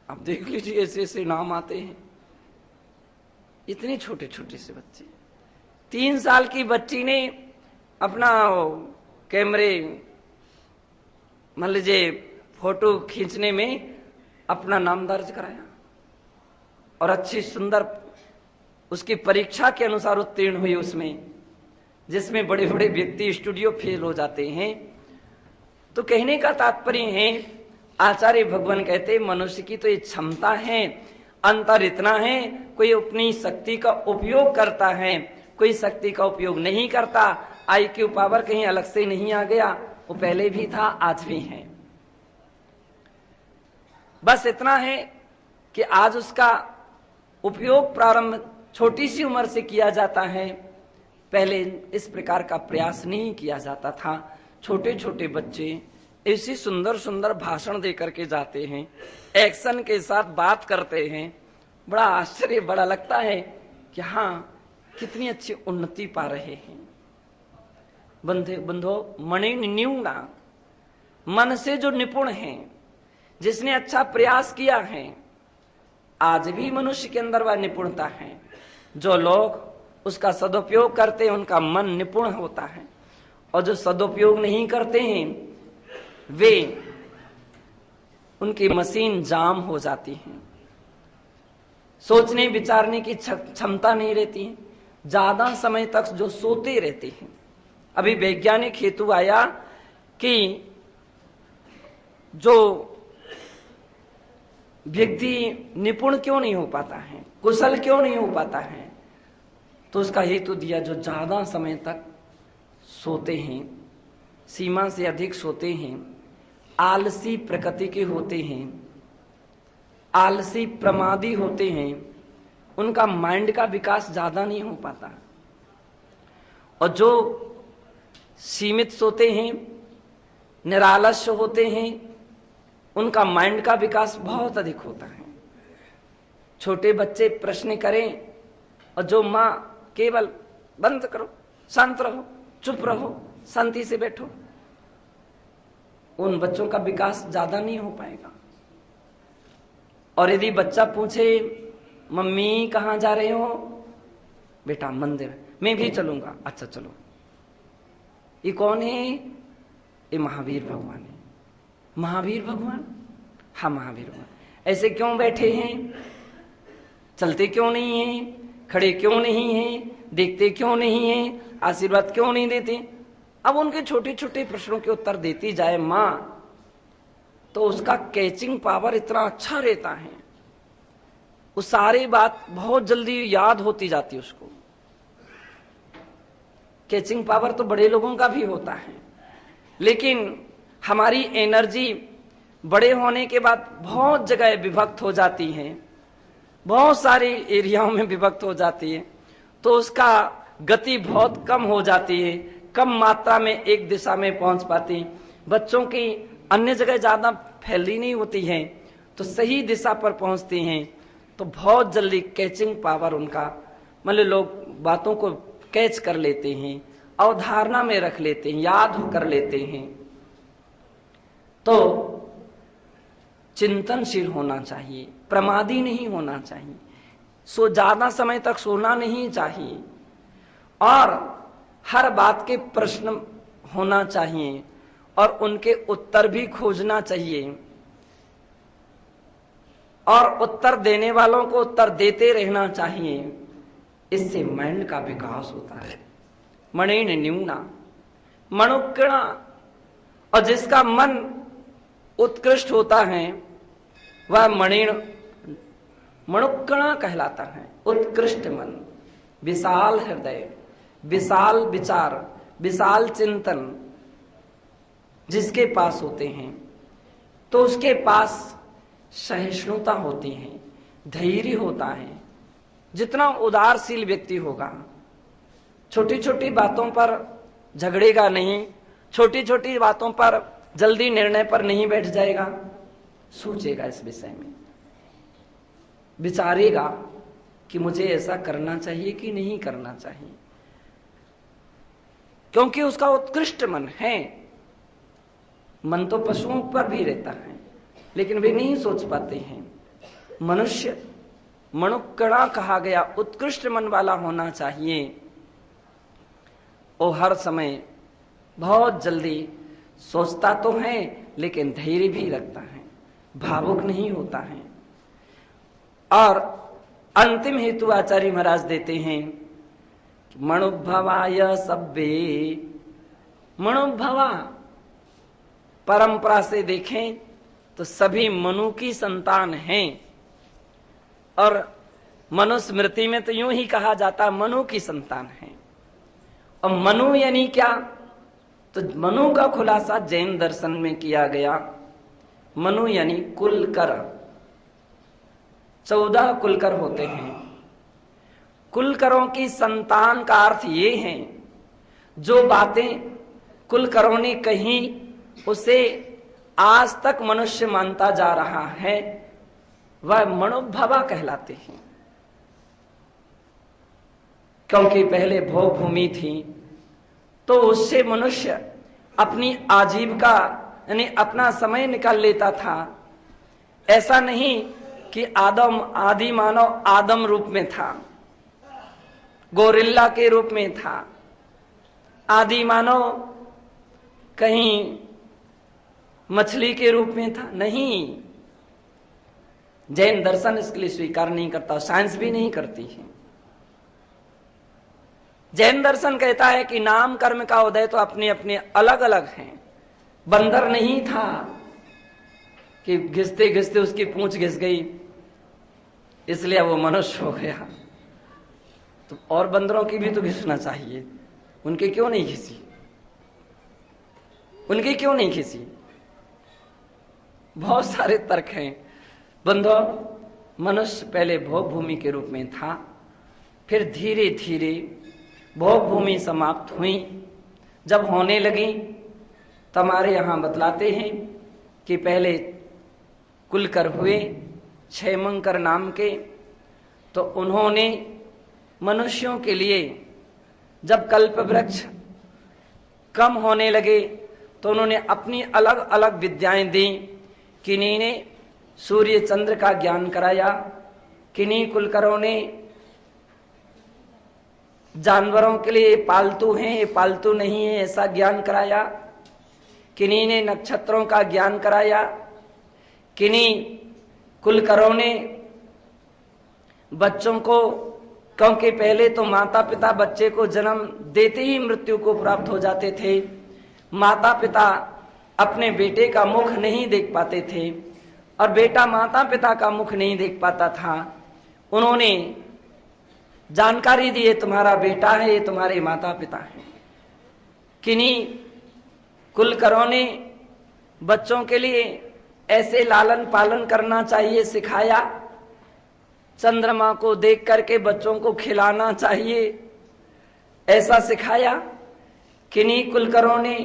अब देख लीजिए ऐसे ऐसे नाम आते हैं, इतने छोटे छोटे से बच्चे। 3 साल की बच्ची ने अपना कैमरे मान लीजिए फोटो खींचने में अपना नाम दर्ज कराया, और अच्छी सुंदर उसकी परीक्षा के अनुसार उत्तीर्ण हुई उसमें, जिसमें बड़े बड़े व्यक्ति स्टूडियो फेल हो जाते हैं। तो कहने का तात्पर्य है, आचार्य भगवान कहते मनुष्य की तो ये क्षमता है, अंतर इतना है, कोई अपनी शक्ति का उपयोग करता है, कोई शक्ति का उपयोग नहीं करता। आईक्यू पावर कहीं अलग से नहीं आ गया, वो पहले भी था, आज भी है। बस इतना है कि आज उसका उपयोग प्रारंभ छोटी सी उम्र से किया जाता है, पहले इस प्रकार का प्रयास नहीं किया जाता था। छोटे छोटे बच्चे ऐसी सुंदर सुंदर भाषण दे करके जाते हैं, एक्शन के साथ बात करते हैं, बड़ा आश्चर्य बड़ा लगता है कि हाँ कितनी अच्छी उन्नति पा रहे हैं। बंधो मणि न्यूना, मन से जो निपुण है, जिसने अच्छा प्रयास किया है, आज भी मनुष्य के अंदर वह निपुणता है। जो लोग उसका सदुपयोग करते हैं उनका मन निपुण होता है, और जो सदुपयोग नहीं करते हैं वे उनकी मशीन जाम हो जाती है, सोचने विचारने की क्षमता नहीं रहती है, ज्यादा समय तक जो सोते रहते हैं। अभी वैज्ञानिक हेतु आया कि जो व्यक्ति निपुण क्यों नहीं हो पाता है, कुशल क्यों नहीं हो पाता है, तो उसका हेतु दिया जो ज्यादा समय तक सोते हैं, सीमा से अधिक सोते हैं, आलसी प्रकृति के होते हैं, आलसी प्रमादी होते हैं, उनका माइंड का विकास ज्यादा नहीं हो पाता। और जो सीमित सोते हैं, निरालस्य होते हैं, उनका माइंड का विकास बहुत अधिक होता है। छोटे बच्चे प्रश्न करें और जो माँ केवल बंद करो, शांत रहो, चुप रहो, शांति से बैठो, उन बच्चों का विकास ज्यादा नहीं हो पाएगा। और यदि बच्चा पूछे मम्मी कहाँ जा रहे हो, बेटा मंदिर, मैं भी चलूंगा, अच्छा चलो। ये कौन है? ये महावीर भगवान है। महावीर भगवान? हाँ महावीर भगवान। ऐसे क्यों बैठे हैं? चलते क्यों नहीं हैं? खड़े क्यों नहीं हैं? देखते क्यों नहीं हैं? आशीर्वाद क्यों नहीं देते? अब उनके छोटे छोटे प्रश्नों के उत्तर देती जाए माँ, तो उसका कैचिंग पावर इतना अच्छा रहता है, वो सारी बात बहुत जल्दी याद होती जाती है उसको। कैचिंग पावर तो बड़े लोगों का भी होता है, लेकिन हमारी एनर्जी बड़े होने के बाद बहुत जगह विभक्त हो जाती है, बहुत सारे एरियाओं में विभक्त हो जाती है, तो उसका गति बहुत कम हो जाती है, कम मात्रा में एक दिशा में पहुंच पाती। बच्चों की अन्य जगह ज्यादा फैली नहीं होती है, तो सही दिशा पर पहुंचते हैं, तो बहुत जल्दी कैचिंग पावर उनका, मतलब लोग बातों को कैच कर लेते हैं, अवधारणा में रख लेते हैं, याद कर लेते हैं। तो चिंतनशील होना चाहिए, प्रमादी नहीं होना चाहिए, ज्यादा समय तक सोना नहीं चाहिए, और हर बात के प्रश्न होना चाहिए और उनके उत्तर भी खोजना चाहिए। और उत्तर देने वालों को उत्तर देते रहना चाहिए। इससे माइंड का विकास होता है। मणिन न्यूना मणुक्कणा, और जिसका मन उत्कृष्ट होता है वह मणुक्कणा कहलाता है। उत्कृष्ट मन, विशाल हृदय, विशाल विचार, विशाल चिंतन जिसके पास होते हैं तो उसके पास सहिष्णुता होती है, धैर्य होता है। जितना उदारशील व्यक्ति होगा, छोटी छोटी बातों पर झगड़ेगा नहीं, छोटी छोटी बातों पर जल्दी निर्णय पर नहीं बैठ जाएगा, सोचेगा इस विषय में, विचारेगा कि मुझे ऐसा करना चाहिए कि नहीं करना चाहिए, क्योंकि उसका उत्कृष्ट मन है। मन तो पशुओं पर भी रहता है लेकिन वे नहीं सोच पाते हैं। मनुष्य मणुक्कणा कहा गया, उत्कृष्ट मन वाला होना चाहिए। वो हर समय बहुत जल्दी सोचता तो है लेकिन धैर्य भी रखता है, भावुक नहीं होता है। और अंतिम हेतु आचार्य महाराज देते हैं, मणुभवाय सब्बे। मणुभवा परंपरा से देखें तो सभी मनु की संतान हैं, और मनुस्मृति में तो यूं ही कहा जाता मनु की संतान है। और मनु यानी क्या, तो मनु का खुलासा जैन दर्शन में किया गया। मनु यानी कुलकर, 14 कुलकर होते हैं। कुलकरों की संतान का अर्थ ये है, जो बातें कुलकरों ने कही उसे आज तक मनुष्य मानता जा रहा है, वह मणुभवा कहलाते हैं। क्योंकि पहले भोग भूमि थी तो उससे मनुष्य अपनी आजीविका यानी अपना समय निकाल लेता था। ऐसा नहीं कि आदि मानव आदम रूप में था, गोरिल्ला के रूप में था, आदि मानव कहीं मछली के रूप में था, नहीं। जैन दर्शन इसके लिए स्वीकार नहीं करता, साइंस भी नहीं करती है। जैन दर्शन कहता है कि नाम कर्म का उदय तो अपने अपने अलग अलग हैं। बंदर नहीं था कि घिसते घिसते उसकी पूंछ घिस गई इसलिए वो मनुष्य हो गया, तो और बंदरों की भी तो घिसना चाहिए, उनके क्यों नहीं घिसी, उनकी क्यों नहीं घिसी? बहुत सारे तर्क हैं। बंधुओं, मनुष्य पहले भोग भूमि के रूप में था, फिर धीरे धीरे भोग भूमि समाप्त हुई। जब होने लगी तो हमारे यहाँ बतलाते हैं कि पहले कुलकर हुए क्षयमंकर नाम के, तो उन्होंने मनुष्यों के लिए जब कल्प वृक्ष कम होने लगे तो उन्होंने अपनी अलग अलग विद्याएं दी। किन्हीं ने सूर्य चंद्र का ज्ञान कराया, किन्हीं कुलकरों ने जानवरों के लिए पालतू हैं, ये पालतू नहीं है ऐसा ज्ञान कराया, किन्हीं ने नक्षत्रों का ज्ञान कराया, किन्हीं कुलकरों ने बच्चों को, क्योंकि पहले तो माता पिता बच्चे को जन्म देते ही मृत्यु को प्राप्त हो जाते थे, माता पिता अपने बेटे का मुख नहीं देख पाते थे और बेटा माता पिता का मुख नहीं देख पाता था। उन्होंने जानकारी दी, ये तुम्हारा बेटा है, ये तुम्हारे माता पिता हैं। किन्हीं कुलकरों ने बच्चों के लिए ऐसे लालन पालन करना चाहिए सिखाया, चंद्रमा को देख करके बच्चों को खिलाना चाहिए ऐसा सिखाया। किन्हीं कुलकरों ने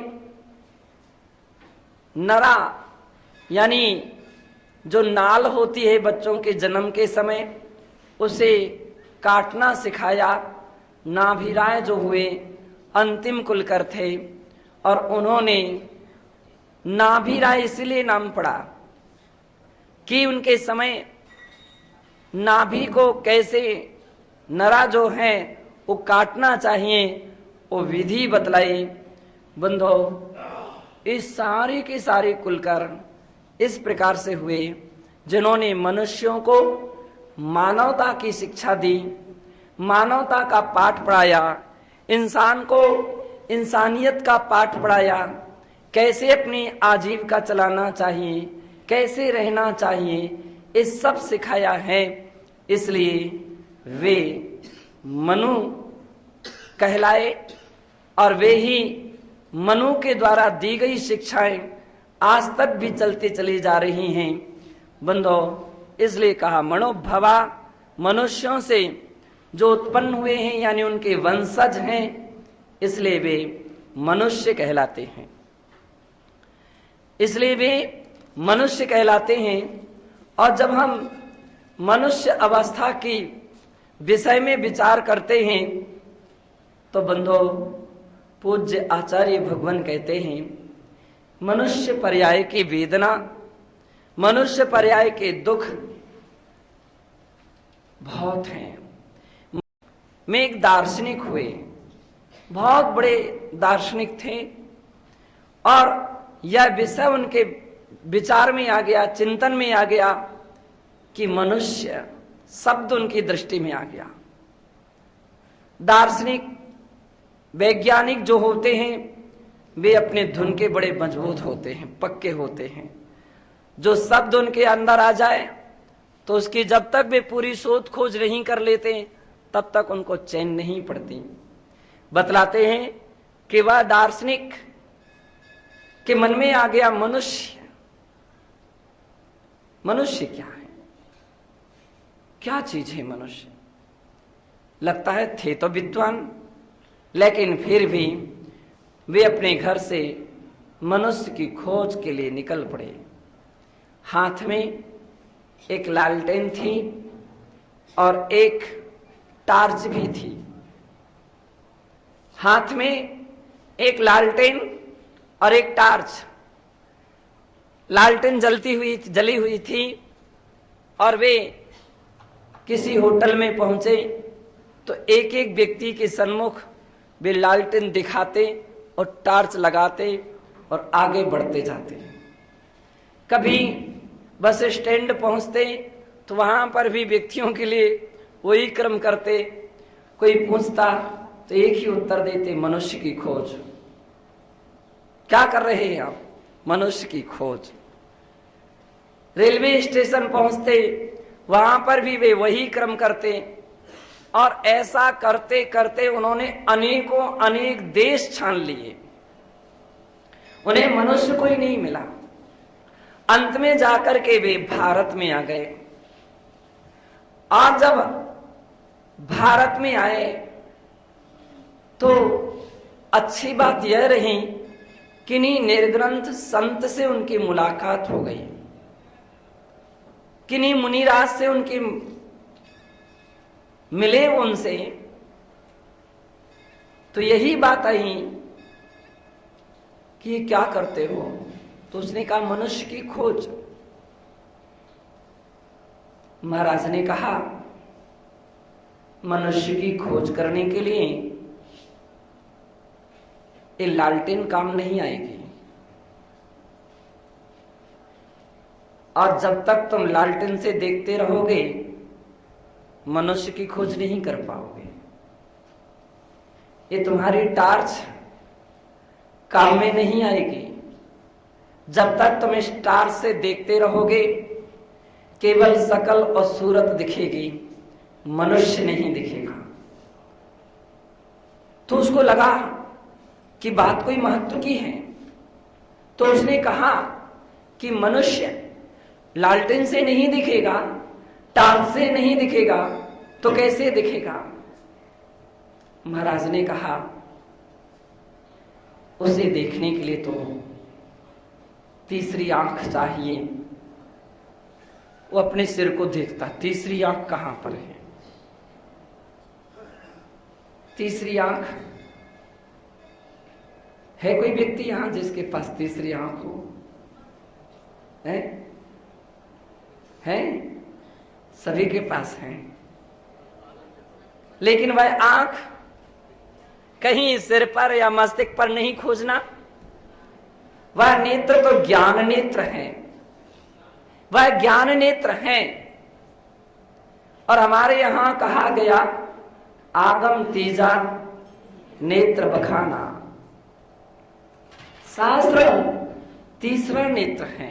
नरा यानी जो नाल होती है बच्चों के जन्म के समय उसे काटना सिखाया। नाभिराय जो हुए अंतिम कुलकर थे और उन्होंने नाभिराय इसलिए नाम पड़ा कि उनके समय नाभि को कैसे नरा जो है वो काटना चाहिए, वो विधि बतलाई। बंधो, इस सारे के सारे कुलकर इस प्रकार से हुए जिन्होंने मनुष्यों को मानवता की शिक्षा दी, मानवता का पाठ पढ़ाया, इंसान को इंसानियत का पाठ पढ़ाया, कैसे अपनी आजीविका चलाना चाहिए, कैसे रहना चाहिए, ये सब सिखाया है। इसलिए वे मनु कहलाए और वे ही मनु के द्वारा दी गई शिक्षाएं आज तक भी चलती चली जा रही हैं। बंधो, इसलिए कहा मनोभवा, मनुष्यों से जो उत्पन्न हुए हैं यानी उनके वंशज हैं, इसलिए वे मनुष्य कहलाते हैं, इसलिए वे मनुष्य कहलाते हैं। और जब हम मनुष्य अवस्था की विषय में विचार करते हैं तो बंधो, पूज्य आचार्य भगवान कहते हैं मनुष्य पर्याय की वेदना, मनुष्य पर्याय के दुख बहुत हैं। में एक दार्शनिक हुए, बहुत बड़े दार्शनिक थे, और यह विषय उनके विचार में आ गया, चिंतन में आ गया कि मनुष्य शब्द उनकी दृष्टि में आ गया। दार्शनिक वैज्ञानिक जो होते हैं वे अपने धुन के बड़े मजबूत होते हैं, पक्के होते हैं। जो शब्द उनके अंदर आ जाए तो उसकी जब तक वे पूरी शोध खोज नहीं कर लेते तब तक उनको चैन नहीं पड़ती। बतलाते हैं कि वह दार्शनिक के मन में आ गया मनुष्य। मनुष्य क्या है, क्या चीज है मनुष्य? लगता है थे तो विद्वान, लेकिन फिर भी वे अपने घर से मनुष्य की खोज के लिए निकल पड़े। हाथ में एक लालटेन थी और एक टार्च भी थी। हाथ में एक लालटेन और एक टार्च। लालटेन जली हुई थी और वे किसी होटल में पहुंचे तो एक एक व्यक्ति के सन्मुख वे लालटेन दिखाते और टार्च लगाते और आगे बढ़ते जाते। कभी बस स्टैंड पहुंचते तो वहां पर भी व्यक्तियों के लिए वही क्रम करते। कोई पूछता तो एक ही उत्तर देते, मनुष्य की खोज। क्या कर रहे हैं आप? मनुष्य की खोज। रेलवे स्टेशन पहुंचते वहां पर भी वे वही क्रम करते, और ऐसा करते करते उन्होंने अनेक देश छान लिए। उन्हें मनुष्य कोई नहीं मिला। अंत में जाकर के वे भारत में आ गए। और जब भारत में आए तो अच्छी बात यह रही कि किन्हीं निर्ग्रंथ संत से उनकी मुलाकात हो गई, किन्हीं मुनिराज से उनकी मिले उनसे, तो यही बात आई कि ये क्या करते हो? तो उसने कहा मनुष्य की खोज। महाराज ने कहा मनुष्य की खोज करने के लिए ये लालटेन काम नहीं आएगी, और जब तक तुम लालटेन से देखते रहोगे मनुष्य की खोज नहीं कर पाओगे। ये तुम्हारी टार्च काम में नहीं आएगी। जब तक तुम इस टार्च से देखते रहोगे केवल शकल और सूरत दिखेगी, मनुष्य नहीं दिखेगा। तो उसको लगा कि बात कोई महत्व की है, तो उसने कहा कि मनुष्य लालटेन से नहीं दिखेगा, टार्च से नहीं दिखेगा, तो कैसे दिखेगा? महाराज ने कहा उसे देखने के लिए तो तीसरी आंख चाहिए। वो अपने सिर को देखता, तीसरी आंख कहां पर है? तीसरी आंख है? कोई व्यक्ति यहां जिसके पास तीसरी आंख हो? है? सभी के पास है, लेकिन वह आंख कहीं सिर पर या मस्तिष्क पर नहीं खोजना। वह नेत्र तो ज्ञान नेत्र है, वह ज्ञान नेत्र हैं। और हमारे यहां कहा गया आगम तीजा नेत्र बखाना, शास्त्र तीसरा नेत्र है।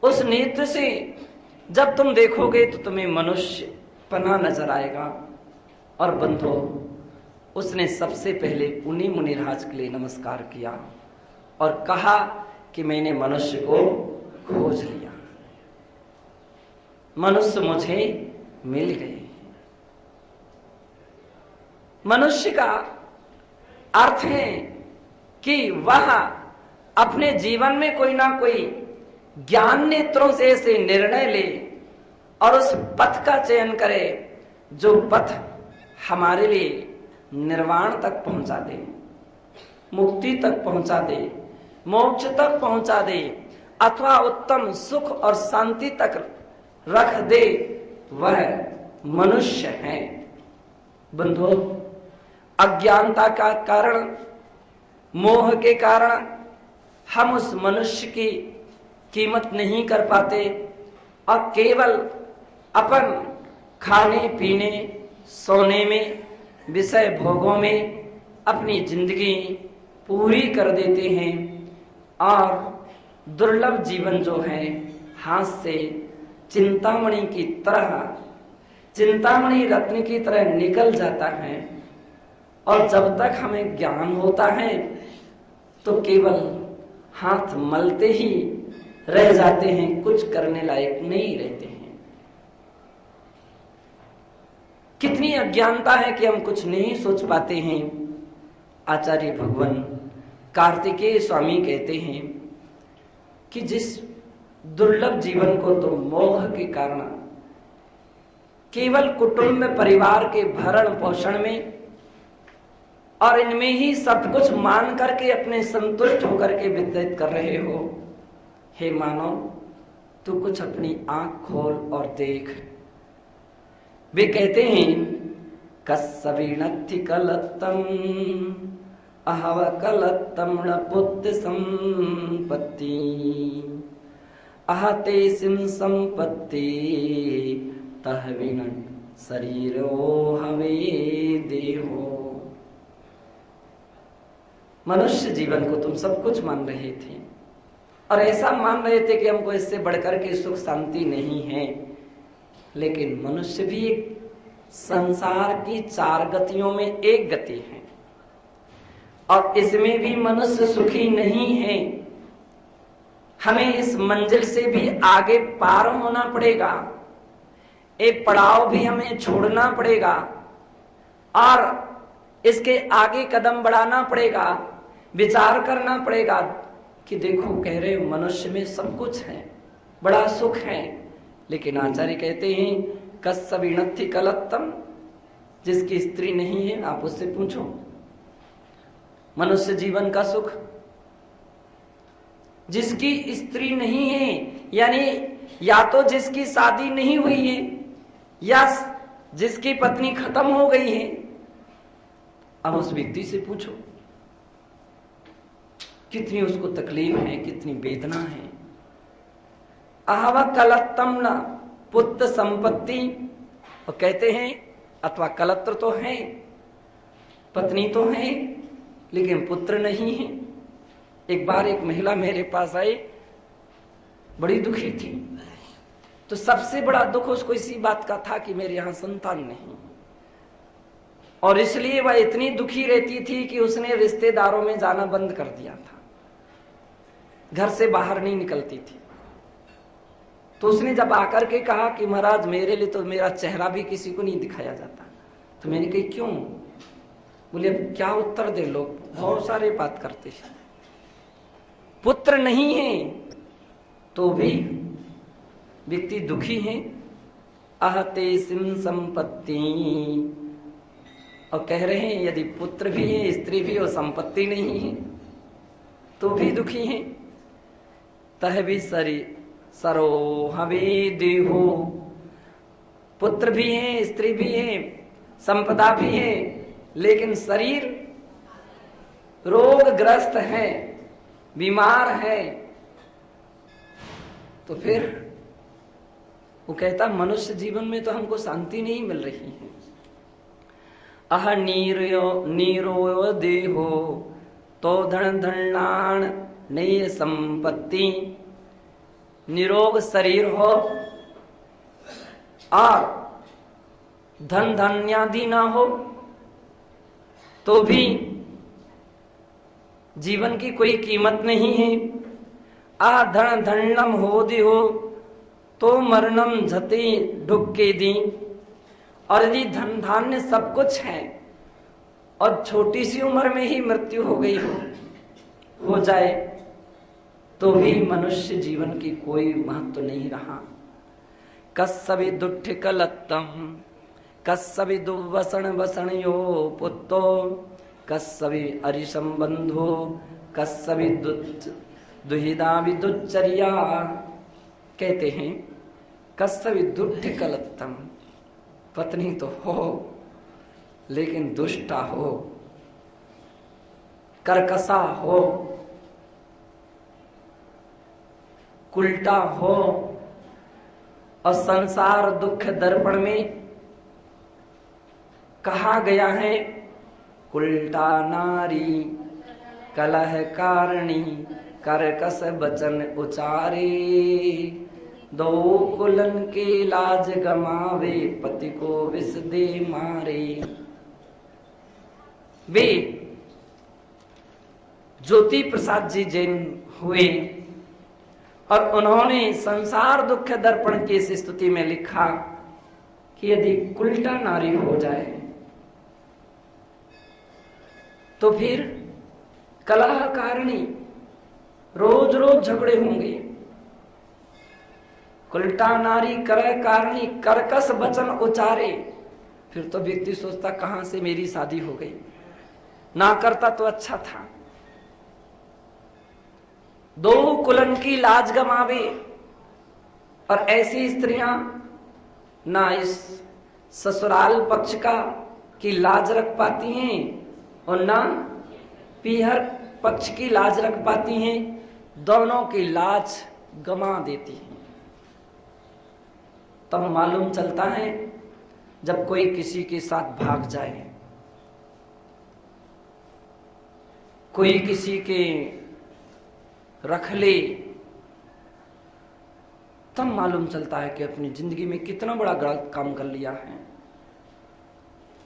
उस नेत्र से जब तुम देखोगे तो तुम्हें मनुष्य पना नजर आएगा। और बंधु, उसने सबसे पहले उन्हीं मुनिराज के लिए नमस्कार किया और कहा कि मैंने मनुष्य को खोज लिया, मनुष्य मुझे मिल गए। मनुष्य का अर्थ है कि वह अपने जीवन में कोई ना कोई ज्ञान नेत्रों से ऐसे निर्णय ले और उस पथ का चयन करे जो पथ हमारे लिए निर्वाण तक पहुंचा दे, मुक्ति तक पहुंचा दे, मोक्ष तक पहुंचा दे, अथवा उत्तम सुख और शांति तक रख दे। वह मनुष्य है। बंधु, अज्ञानता का कारण, मोह के कारण हम उस मनुष्य की कीमत नहीं कर पाते और केवल अपन खाने पीने सोने में विषय भोगों में अपनी जिंदगी पूरी कर देते हैं और दुर्लभ जीवन जो है हाथ से चिंतामणि की तरह, चिंतामणि रत्न की तरह निकल जाता है। और जब तक हमें ज्ञान होता है तो केवल हाथ मलते ही रह जाते हैं, कुछ करने लायक नहीं रहते हैं। कितनी अज्ञानता है कि हम कुछ नहीं सोच पाते हैं। आचार्य भगवान कार्तिकेय स्वामी कहते हैं कि जिस दुर्लभ जीवन को तो मोह के कारण केवल कुटुंब में परिवार के भरण पोषण में और इनमें ही सब कुछ मान करके अपने संतुष्ट होकर के व्यतीत कर रहे हो, हे मानव, तू कुछ अपनी आंख खोल और देख। वे कहते हैं कस्सविणत्थि कलत्तम अहव कलत्तम पुत्र संपत्ति अहते सिम संपत्ति तहविन शरीरो हवे देहो। मनुष्य जीवन को तुम सब कुछ मान रहे थे और ऐसा मान रहे थे कि हमको इससे बढ़कर के सुख शांति नहीं है। लेकिन मनुष्य भी एक संसार की चार गतियों में एक गति है और इसमें भी मनुष्य सुखी नहीं है। हमें इस मंजिल से भी आगे पार होना पड़ेगा, एक पड़ाव भी हमें छोड़ना पड़ेगा और इसके आगे कदम बढ़ाना पड़ेगा। विचार करना पड़ेगा कि देखो, कह रहे हो मनुष्य में सब कुछ है, बड़ा सुख है, लेकिन आचार्य कहते हैं कस्सविणत्थि कलत्तम, जिसकी स्त्री नहीं है आप उससे पूछो मनुष्य जीवन का सुख। जिसकी स्त्री नहीं है, यानी या तो जिसकी शादी नहीं हुई है या जिसकी पत्नी खत्म हो गई है, अब उस व्यक्ति से पूछो कितनी उसको तकलीफ है, कितनी वेदना है। अहव कलत्तम न पुत्र संपत्ति, और कहते हैं अथवा कलत्र तो है, पत्नी तो है, लेकिन पुत्र नहीं है। एक बार एक महिला मेरे पास आई, बड़ी दुखी थी, तो सबसे बड़ा दुख उसको इसी बात का था कि मेरे यहां संतान नहीं, और इसलिए वह इतनी दुखी रहती थी कि उसने रिश्तेदारों में जाना बंद कर दिया था, घर से बाहर नहीं निकलती थी। तो उसने जब आकर के कहा कि महाराज मेरे लिए तो मेरा चेहरा भी किसी को नहीं दिखाया जाता, तो मैंने कही क्यों? बोले क्या उत्तर दे, लोग बहुत सारे बात करते हैं, पुत्र नहीं है तो भी व्यक्ति दुखी है। अहते सिम संपत्ति, और कह रहे हैं यदि पुत्र भी है, स्त्री भी और संपत्ति नहीं है तो भी दुखी है। तह भी सरो हवे देहो, पुत्र भी है, स्त्री भी है, संपदा भी है, लेकिन शरीर रोगग्रस्त है, बीमार है, तो फिर वो कहता मनुष्य जीवन में तो हमको शांति नहीं मिल रही है। अह नीरो देहो तो धन धनान नई संपत्ति, निरोग शरीर हो और धन धान्यादि ना हो तो भी जीवन की कोई कीमत नहीं है। आ धन धन्नम हो दियो तो मरणम झते ढुक्के दी। और यदि धन धान्य सब कुछ है और छोटी सी उम्र में ही मृत्यु हो गई हो जाए तो भी मनुष्य जीवन की कोई महत्व नहीं रहा। कस्सवि दुष्ट कलत्तम कस्सवि दुर्वसन वसनयो पुत्तो कस्सवि अरिशम बंधो कस्सवि दुहिदा विदुच्चर्या। कहते हैं कस्सवि दुष्ट कलत्तम, पत्नी तो हो लेकिन दुष्टा हो, कर्कशा हो, कुल्टा हो और संसार दुख दर्पण में कहा गया है कुल्टा नारी कलह कारिणी कर्कश बचन उचारे। दो कुलन के लाज गमावे पति को विष दे मारे। वे ज्योति प्रसाद जी जैन हुए और उन्होंने संसार दुख दर्पण की इस स्तुति में लिखा कि यदि कुल्टा नारी हो जाए तो फिर कलह कारिणी, रोज रोज झगड़े होंगे। कुल्टा नारी कलह कारिणी कर्कश वचन उचारे, फिर तो व्यक्ति सोचता कहां से मेरी शादी हो गई, ना करता तो अच्छा था। दो कुलन की लाज गमावे, और ऐसी स्त्रियां ना इस ससुराल पक्ष का की लाज रख पाती हैं और ना पीहर पक्ष की लाज रख पाती हैं, दोनों की लाज गमा देती हैं। तब मालूम चलता है जब कोई किसी के साथ भाग जाए, कोई किसी के रख ले, तब मालूम चलता है कि अपनी जिंदगी में कितना बड़ा गलत काम कर लिया है।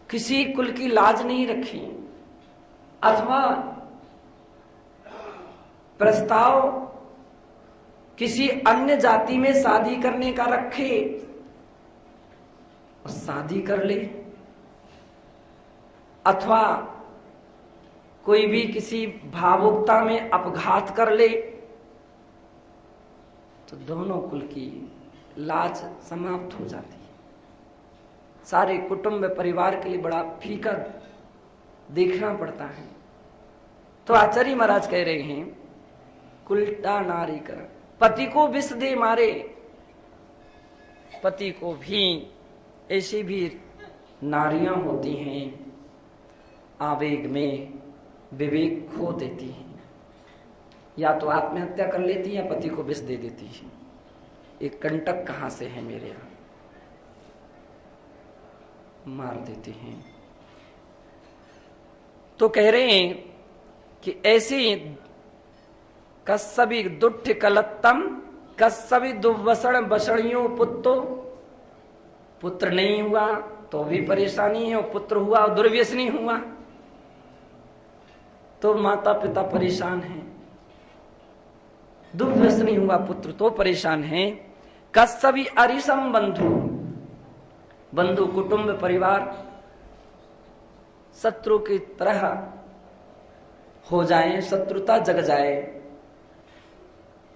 किसी कुल की लाज नहीं रखी, अथवा प्रस्ताव किसी अन्य जाति में शादी करने का रखे और शादी कर ले, अथवा कोई भी किसी भावुकता में अपघात कर ले, तो दोनों कुल की लाज समाप्त हो जाती है। सारे कुटुंब परिवार के लिए बड़ा फीका देखना पड़ता है। तो आचार्य महाराज कह रहे हैं कुल्टा नारी कर पति को विष दे मारे। पति को भी ऐसी भी नारियां होती हैं, आवेग में विवेक खो देती हैं, या तो आत्महत्या कर लेती है या पति को विष दे देती है। एक कंटक कहां से है मेरे यहां, मार देते हैं। तो कह रहे हैं कि ऐसी कस्सवि दुष्ट कलत्तम कस्सवि दुर्वसन वसणियों पुत्तो, पुत्र नहीं हुआ तो भी परेशानी है, और पुत्र हुआ और दुर्व्यसनी हुआ तो माता पिता परेशान हैं। दुर्व्यसनी हुआ पुत्र तो परेशान है। कस्सवि अरिसम बंधु, बंधु कुटुंब परिवार शत्रु की तरह हो जाए, शत्रुता जग जाए,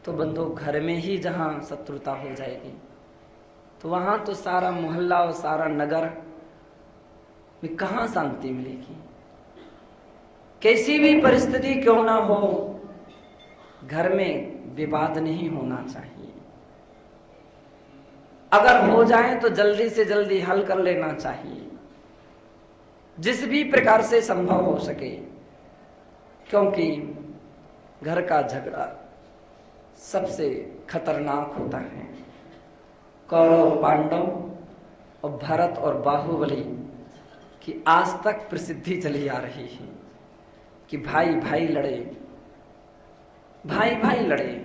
तो बंधु घर में ही जहां शत्रुता हो जाएगी तो वहां तो सारा मोहल्ला और सारा नगर में कहां शांति मिलेगी। कैसी भी परिस्थिति क्यों ना हो, घर में विवाद नहीं होना चाहिए। अगर हो जाए तो जल्दी से जल्दी हल कर लेना चाहिए, जिस भी प्रकार से संभव हो सके, क्योंकि घर का झगड़ा सबसे खतरनाक होता है। कौरव पांडव और भरत और बाहुबली की आज तक प्रसिद्धि चली आ रही है कि भाई भाई लड़े, भाई भाई लड़े,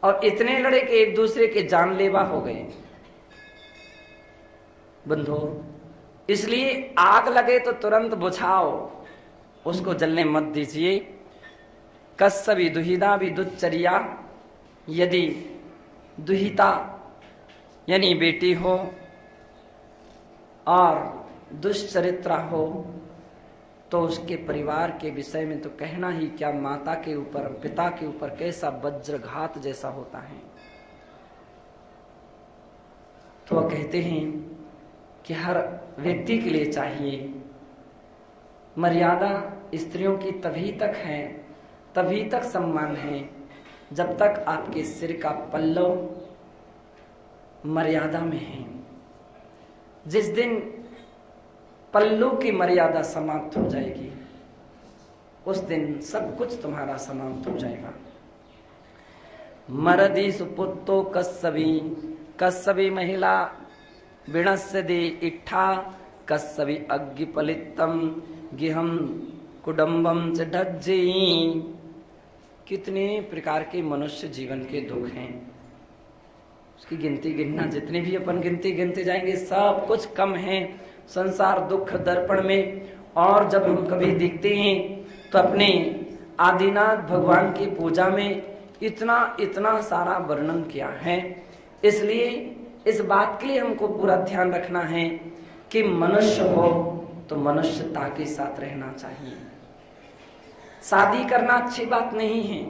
और इतने लड़े कि एक दूसरे के जानलेवा हो गए। बंधु, इसलिए आग लगे तो तुरंत बुझाओ, उसको जलने मत दीजिए। कस्सवि दुहिता भी दुच्चर्या, यदि दुहिता यानी बेटी हो और दुष्चरित्रा हो तो उसके परिवार के विषय में तो कहना ही क्या, माता के ऊपर पिता के ऊपर कैसा वज्रघात जैसा होता है। तो वह कहते हैं कि हर व्यक्ति के लिए चाहिए, मर्यादा स्त्रियों की तभी तक है, तभी तक सम्मान है जब तक आपके सिर का पल्लव मर्यादा में है। जिस दिन पल्लू की मर्यादा समाप्त हो जाएगी उस दिन सब कुछ तुम्हारा समाप्त हो जाएगा। मरदी सुपुत्तो कस्सवि, कस्सवि महिला विणस्य दे इट्ठा, कस्सवि अग्गिपलितम गिहम कुडम्बम च ढज्जी। कितने प्रकार के मनुष्य जीवन के दुख हैं, उसकी गिनती गिनना, जितने भी अपन गिनती गिनते जाएंगे सब कुछ कम है संसार दुख दर्पण में। और जब हम कभी देखते हैं तो अपने आदिनाथ भगवान की पूजा में इतना इतना सारा वर्णन किया है। इसलिए इस बात के लिए हमको पूरा ध्यान रखना है कि मनुष्य हो तो मनुष्यता के साथ रहना चाहिए। शादी करना अच्छी बात नहीं है,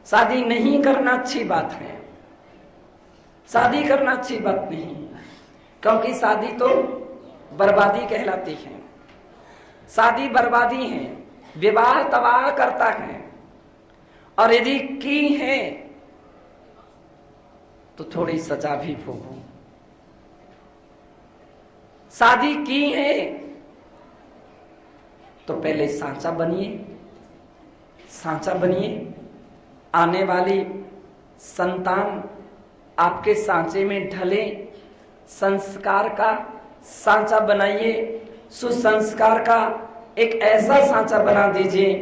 शादी नहीं करना अच्छी बात है, शादी करना अच्छी बात नहीं है, क्योंकि शादी तो बर्बादी कहलाती है। शादी बर्बादी है, विवाह तबाह करता है, और यदि की है तो थोड़ी सजा भी भोगो। शादी की है तो पहले सांचा बनिए, सांचा बनिए। आने वाली संतान आपके सांचे में ढले, संस्कार का सांचा बनाइए, सुसंस्कार का एक ऐसा सांचा बना दीजिए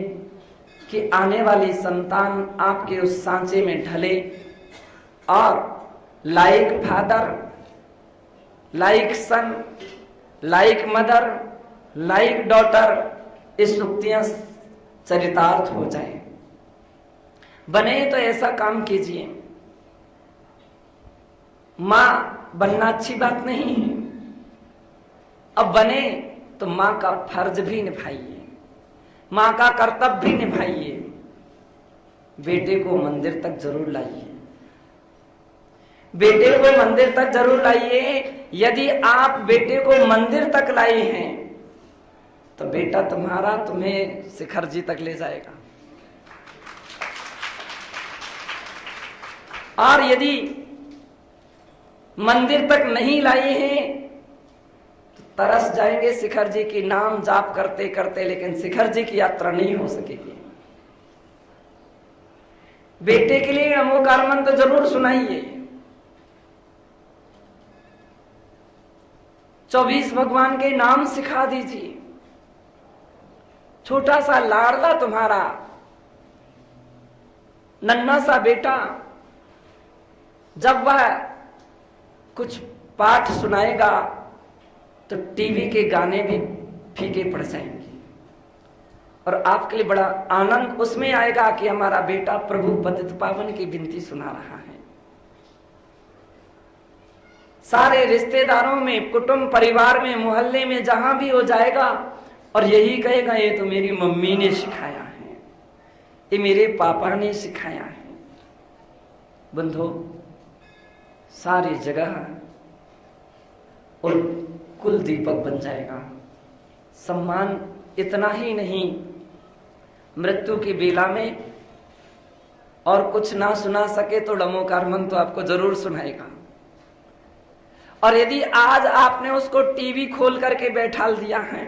कि आने वाली संतान आपके उस सांचे में ढले और लाइक फादर, लाइक सन, लाइक मदर, लाइक डॉटर, इस उक्तियां चरितार्थ हो जाए। बने तो ऐसा काम कीजिए। मां बनना अच्छी बात नहीं है, अब बने तो मां का फर्ज भी निभाइए, मां का कर्तव्य भी निभाइए। बेटे को मंदिर तक जरूर लाइए, बेटे को मंदिर तक जरूर लाइए। यदि आप बेटे को मंदिर तक लाए हैं तो बेटा तुम्हारा तुम्हें शिखर जी तक ले जाएगा। और यदि मंदिर तक नहीं लाए हैं तो तरस जाएंगे शिखर जी की नाम जाप करते करते, लेकिन शिखर जी की यात्रा नहीं हो सकेगी। बेटे के लिए नमोकार मंत्र जरूर सुनाइए। 24 भगवान के नाम सिखा दीजिए। छोटा सा लाडला तुम्हारा नन्हा सा बेटा जब वह कुछ पाठ सुनाएगा तो टीवी के गाने भी फीके पड़ जाएंगे, और आपके लिए बड़ा आनंद उसमें आएगा कि हमारा बेटा प्रभु पतित पावन की विनती सुना रहा है। सारे रिश्तेदारों में, कुटुंब परिवार में, मोहल्ले में जहां भी हो जाएगा और यही कहेगा ये तो मेरी मम्मी ने सिखाया है, ये मेरे पापा ने सिखाया है। बंधु, सारी जगह और कुल दीपक बन जाएगा। सम्मान इतना ही नहीं, मृत्यु की बेला में और कुछ ना सुना सके तो नमोकार मंत्र तो आपको जरूर सुनाएगा। और यदि आज आपने उसको टीवी खोल करके बैठा दिया है,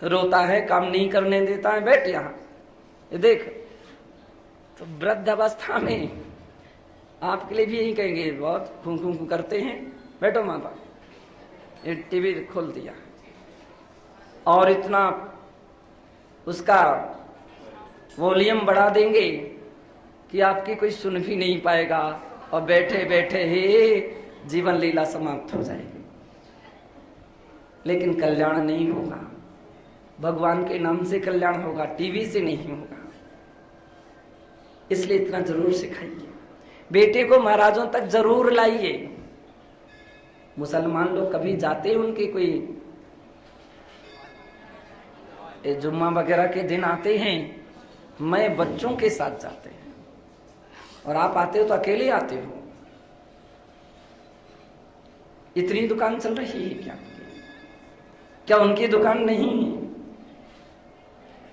रोता है, काम नहीं करने देता है, बैठ यहां ये देख, तो वृद्ध अवस्था में आपके लिए भी यही कहेंगे, बहुत खूं खूं खूं करते हैं, बैठो माँ बाप, ये टीवी खोल दिया और इतना उसका वॉल्यूम बढ़ा देंगे कि आपकी कोई सुन भी नहीं पाएगा और बैठे बैठे ही जीवन लीला समाप्त हो जाएगी। लेकिन कल्याण नहीं होगा, भगवान के नाम से कल्याण होगा, टीवी से नहीं होगा। इसलिए इतना जरूर सिखाइए, बेटे को महाराजों तक जरूर लाइए। मुसलमान लोग कभी जाते हैं, उनके कोई जुम्मा वगैरह के दिन आते हैं, मैं बच्चों के साथ जाते हैं, और आप आते हो तो अकेले आते हो। इतनी दुकान चल रही है क्या उनकी दुकान नहीं है?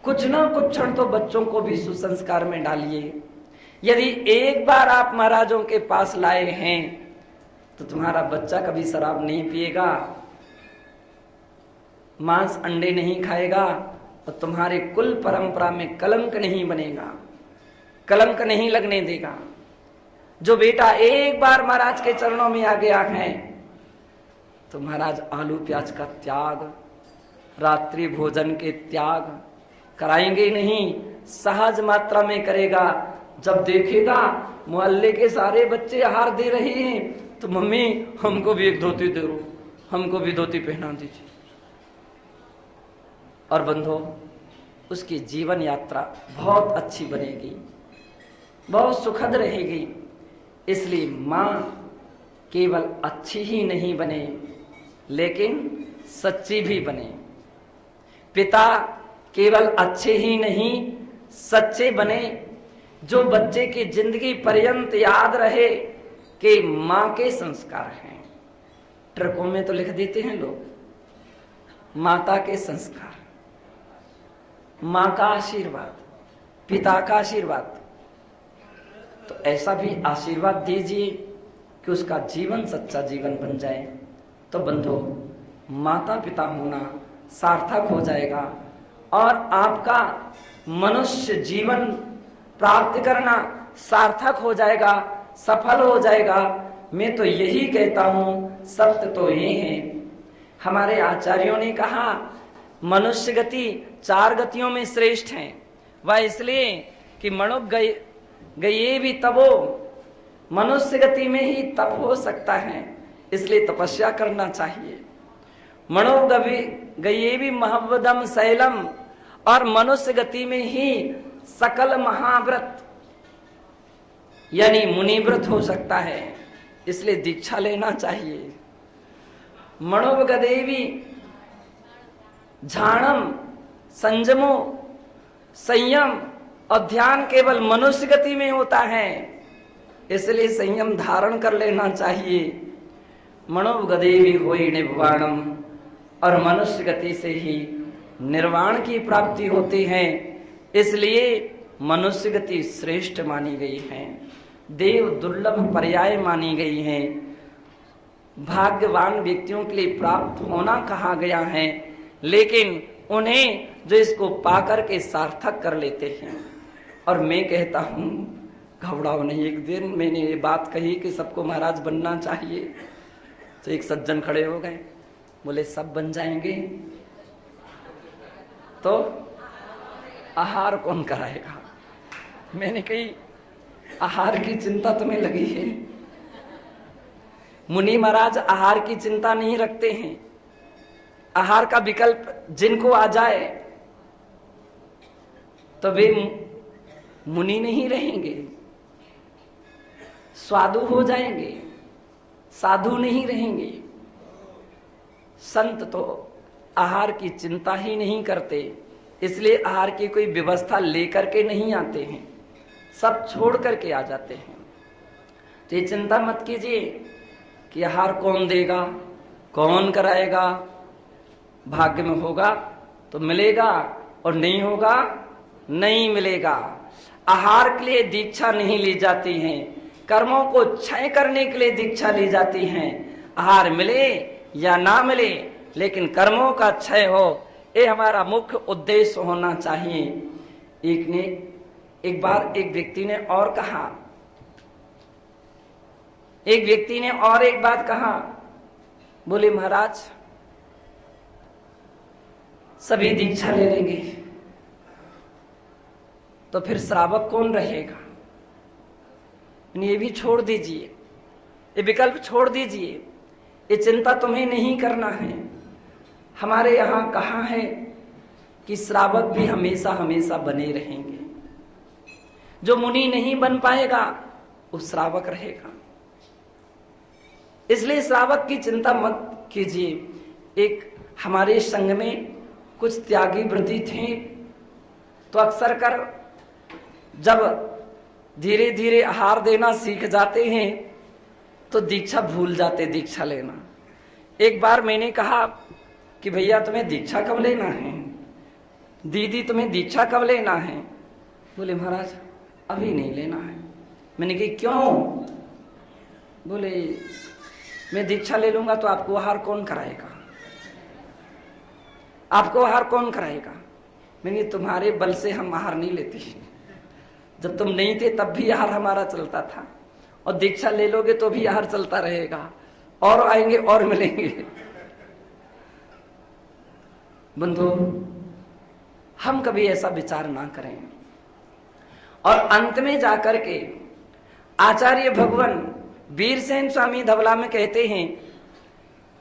कुछ ना कुछ क्षण तो बच्चों को भी सुसंस्कार में डालिए। यदि एक बार आप महाराजों के पास लाए हैं तो तुम्हारा बच्चा कभी शराब नहीं पिएगा, मांस अंडे नहीं खाएगा, और तुम्हारे कुल परंपरा में कलंक नहीं बनेगा, कलंक नहीं लगने देगा। जो बेटा एक बार महाराज के चरणों में आ गया है तो महाराज आलू प्याज का त्याग, रात्रि भोजन के त्याग कराएंगे नहीं, सहज मात्रा में करेगा। जब देखेगा मोहल्ले के सारे बच्चे आहार दे रहे हैं तो मम्मी हमको भी एक धोती दे दो, हमको भी धोती पहना दीजिए। और बंधो, उसकी जीवन यात्रा बहुत अच्छी बनेगी, बहुत सुखद रहेगी। इसलिए मां केवल अच्छी ही नहीं बने लेकिन सच्ची भी बने, पिता केवल अच्छे ही नहीं सच्चे बने, जो बच्चे की जिंदगी पर्यंत याद रहे कि मां के संस्कार हैं। ट्रकों में तो लिख देते हैं लोग, माता के संस्कार, मां का आशीर्वाद, पिता का आशीर्वाद। तो ऐसा भी आशीर्वाद दीजिए कि उसका जीवन सच्चा जीवन बन जाए। तो बंधु, माता पिता होना सार्थक हो जाएगा और आपका मनुष्य जीवन प्राप्त करना सार्थक हो जाएगा, सफल हो जाएगा। मैं तो यही कहता हूं, सत्य तो ये है। हमारे आचार्यों ने कहा मनुष्य गति 4 गतियों में श्रेष्ठ है। वह इसलिए कि मनुष्य गए भी तबो, मनुष्य गति में ही तप हो सकता है, इसलिए तपस्या करना चाहिए। मनोगवि गए भी महवदम शैलम, और मनुष्य गति में ही सकल महाव्रत यानी मुनिव्रत हो सकता है, इसलिए दीक्षा लेना चाहिए। मनोगदेवी झाणम संयमो संयम और ध्यान केवल मनुष्य गति में होता है, इसलिए संयम धारण कर लेना चाहिए। मनोगदेवी होई निर्वाणम, और मनुष्य गति से ही निर्वाण की प्राप्ति होती है, इसलिए मनुष्य गति श्रेष्ठ मानी गई है, देव दुर्लभ पर्याय मानी गई है, भाग्यवान व्यक्तियों के लिए प्राप्त होना कहा गया है। लेकिन उन्हें जो इसको पाकर के सार्थक कर लेते हैं। और मैं कहता हूं, घबराओ नहीं। एक दिन मैंने ये बात कही कि सबको महाराज बनना चाहिए, तो एक सज्जन खड़े हो गए, बोले सब बन जाएंगे तो आहार कौन कराएगा? मैंने कही आहार की चिंता तुम्हें लगी है? मुनि महाराज आहार की चिंता नहीं रखते हैं। आहार का विकल्प जिनको आ जाए तो वे मुनि नहीं रहेंगे, स्वादु हो जाएंगे, साधु नहीं रहेंगे। संत तो आहार की चिंता ही नहीं करते, इसलिए आहार की कोई व्यवस्था लेकर के नहीं आते हैं, सब छोड़ करके आ जाते हैं। तो ये चिंता मत कीजिए कि आहार कौन देगा, कौन कराएगा। भाग्य में होगा तो मिलेगा और नहीं होगा नहीं मिलेगा। आहार के लिए दीक्षा नहीं ली जाती है, कर्मों को क्षय करने के लिए दीक्षा ली जाती है। आहार मिले या ना मिले, लेकिन कर्मों का क्षय हो, ये हमारा मुख्य उद्देश्य होना चाहिए। एक ने एक बार एक व्यक्ति ने और कहा, एक व्यक्ति ने और एक बात कहा, बोले महाराज सभी दीक्षा ले लेंगे तो फिर श्रावक कौन रहेगा? ये भी छोड़ दीजिए, ये विकल्प छोड़ दीजिए, ये चिंता तुम्हें नहीं करना है। हमारे यहाँ कहा है कि श्रावक भी हमेशा हमेशा बने रहेंगे। जो मुनि नहीं बन पाएगा वो श्रावक रहेगा। इसलिए श्रावक की चिंता मत कीजिए। एक हमारे संघ में कुछ त्यागी व्रती थे, तो अक्सर कर जब धीरे धीरे आहार देना सीख जाते हैं तो दीक्षा भूल जाते, दीक्षा लेना। एक बार मैंने कहा कि भैया तुम्हें दीक्षा कब लेना है, दीदी तुम्हें दीक्षा कब लेना है? बोले महाराज अभी नहीं लेना है। मैंने कहा क्यों? बोले मैं दीक्षा ले लूंगा तो आपको आहार कौन कराएगा, आपको आहार कौन कराएगा? मैंने तुम्हारे बल से हम आहार नहीं लेते, जब तुम नहीं थे तब भी आहार हमारा चलता था, और दीक्षा ले लोगे तो भी आहार चलता रहेगा, और आएंगे और मिलेंगे। बंधु हम कभी ऐसा विचार ना करें। और अंत में जाकर के आचार्य भगवान वीरसेन स्वामी धवला में कहते हैं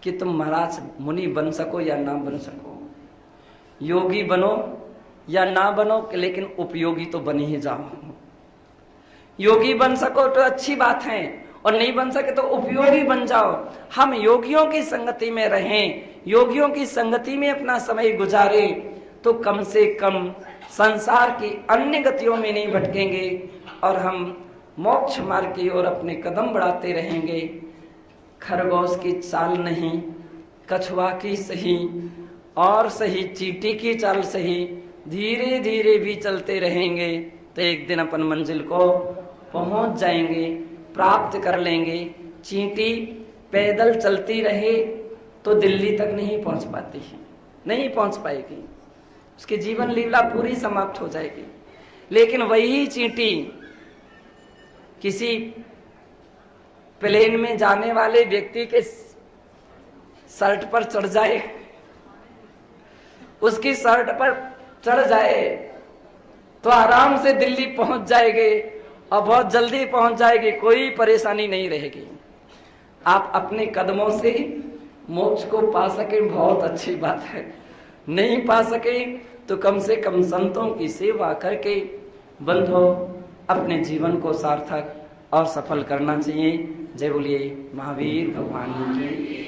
कि तुम महाराज मुनि बन सको या ना बन सको, योगी बनो या ना बनो, लेकिन उपयोगी तो बन ही जाओ। योगी बन सको तो अच्छी बात है, और नहीं बन सके तो उपयोगी बन जाओ। हम योगियों की संगति में रहें, योगियों की संगति में अपना समय गुजारें, तो कम से कम संसार की अन्य गतियों में नहीं भटकेंगे और हम मोक्ष मार्ग की ओर अपने कदम बढ़ाते रहेंगे। खरगोश की चाल नहीं, कछुआ की सही और सही चींटी की चाल सही, धीरे धीरे भी चलते रहेंगे तो एक दिन अपन मंजिल को पहुंच जाएंगे, प्राप्त कर लेंगे। चींटी पैदल चलती रहे तो दिल्ली तक नहीं पहुंच पाती है, नहीं पहुंच पाएगी, उसकी जीवन लीला पूरी समाप्त हो जाएगी। लेकिन वही चींटी किसी प्लेन में जाने वाले व्यक्ति के शर्ट पर चढ़ जाए, उसकी शर्ट पर चढ़ जाए तो आराम से दिल्ली पहुंच जाएगी और बहुत जल्दी पहुंच जाएगी, कोई परेशानी नहीं रहेगी। आप अपने कदमों से मोक्ष को पा सके बहुत अच्छी बात है, नहीं पा सके तो कम से कम संतों की सेवा करके बंधो अपने जीवन को सार्थक और सफल करना चाहिए। जय बोलिए महावीर भगवान की।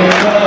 Hare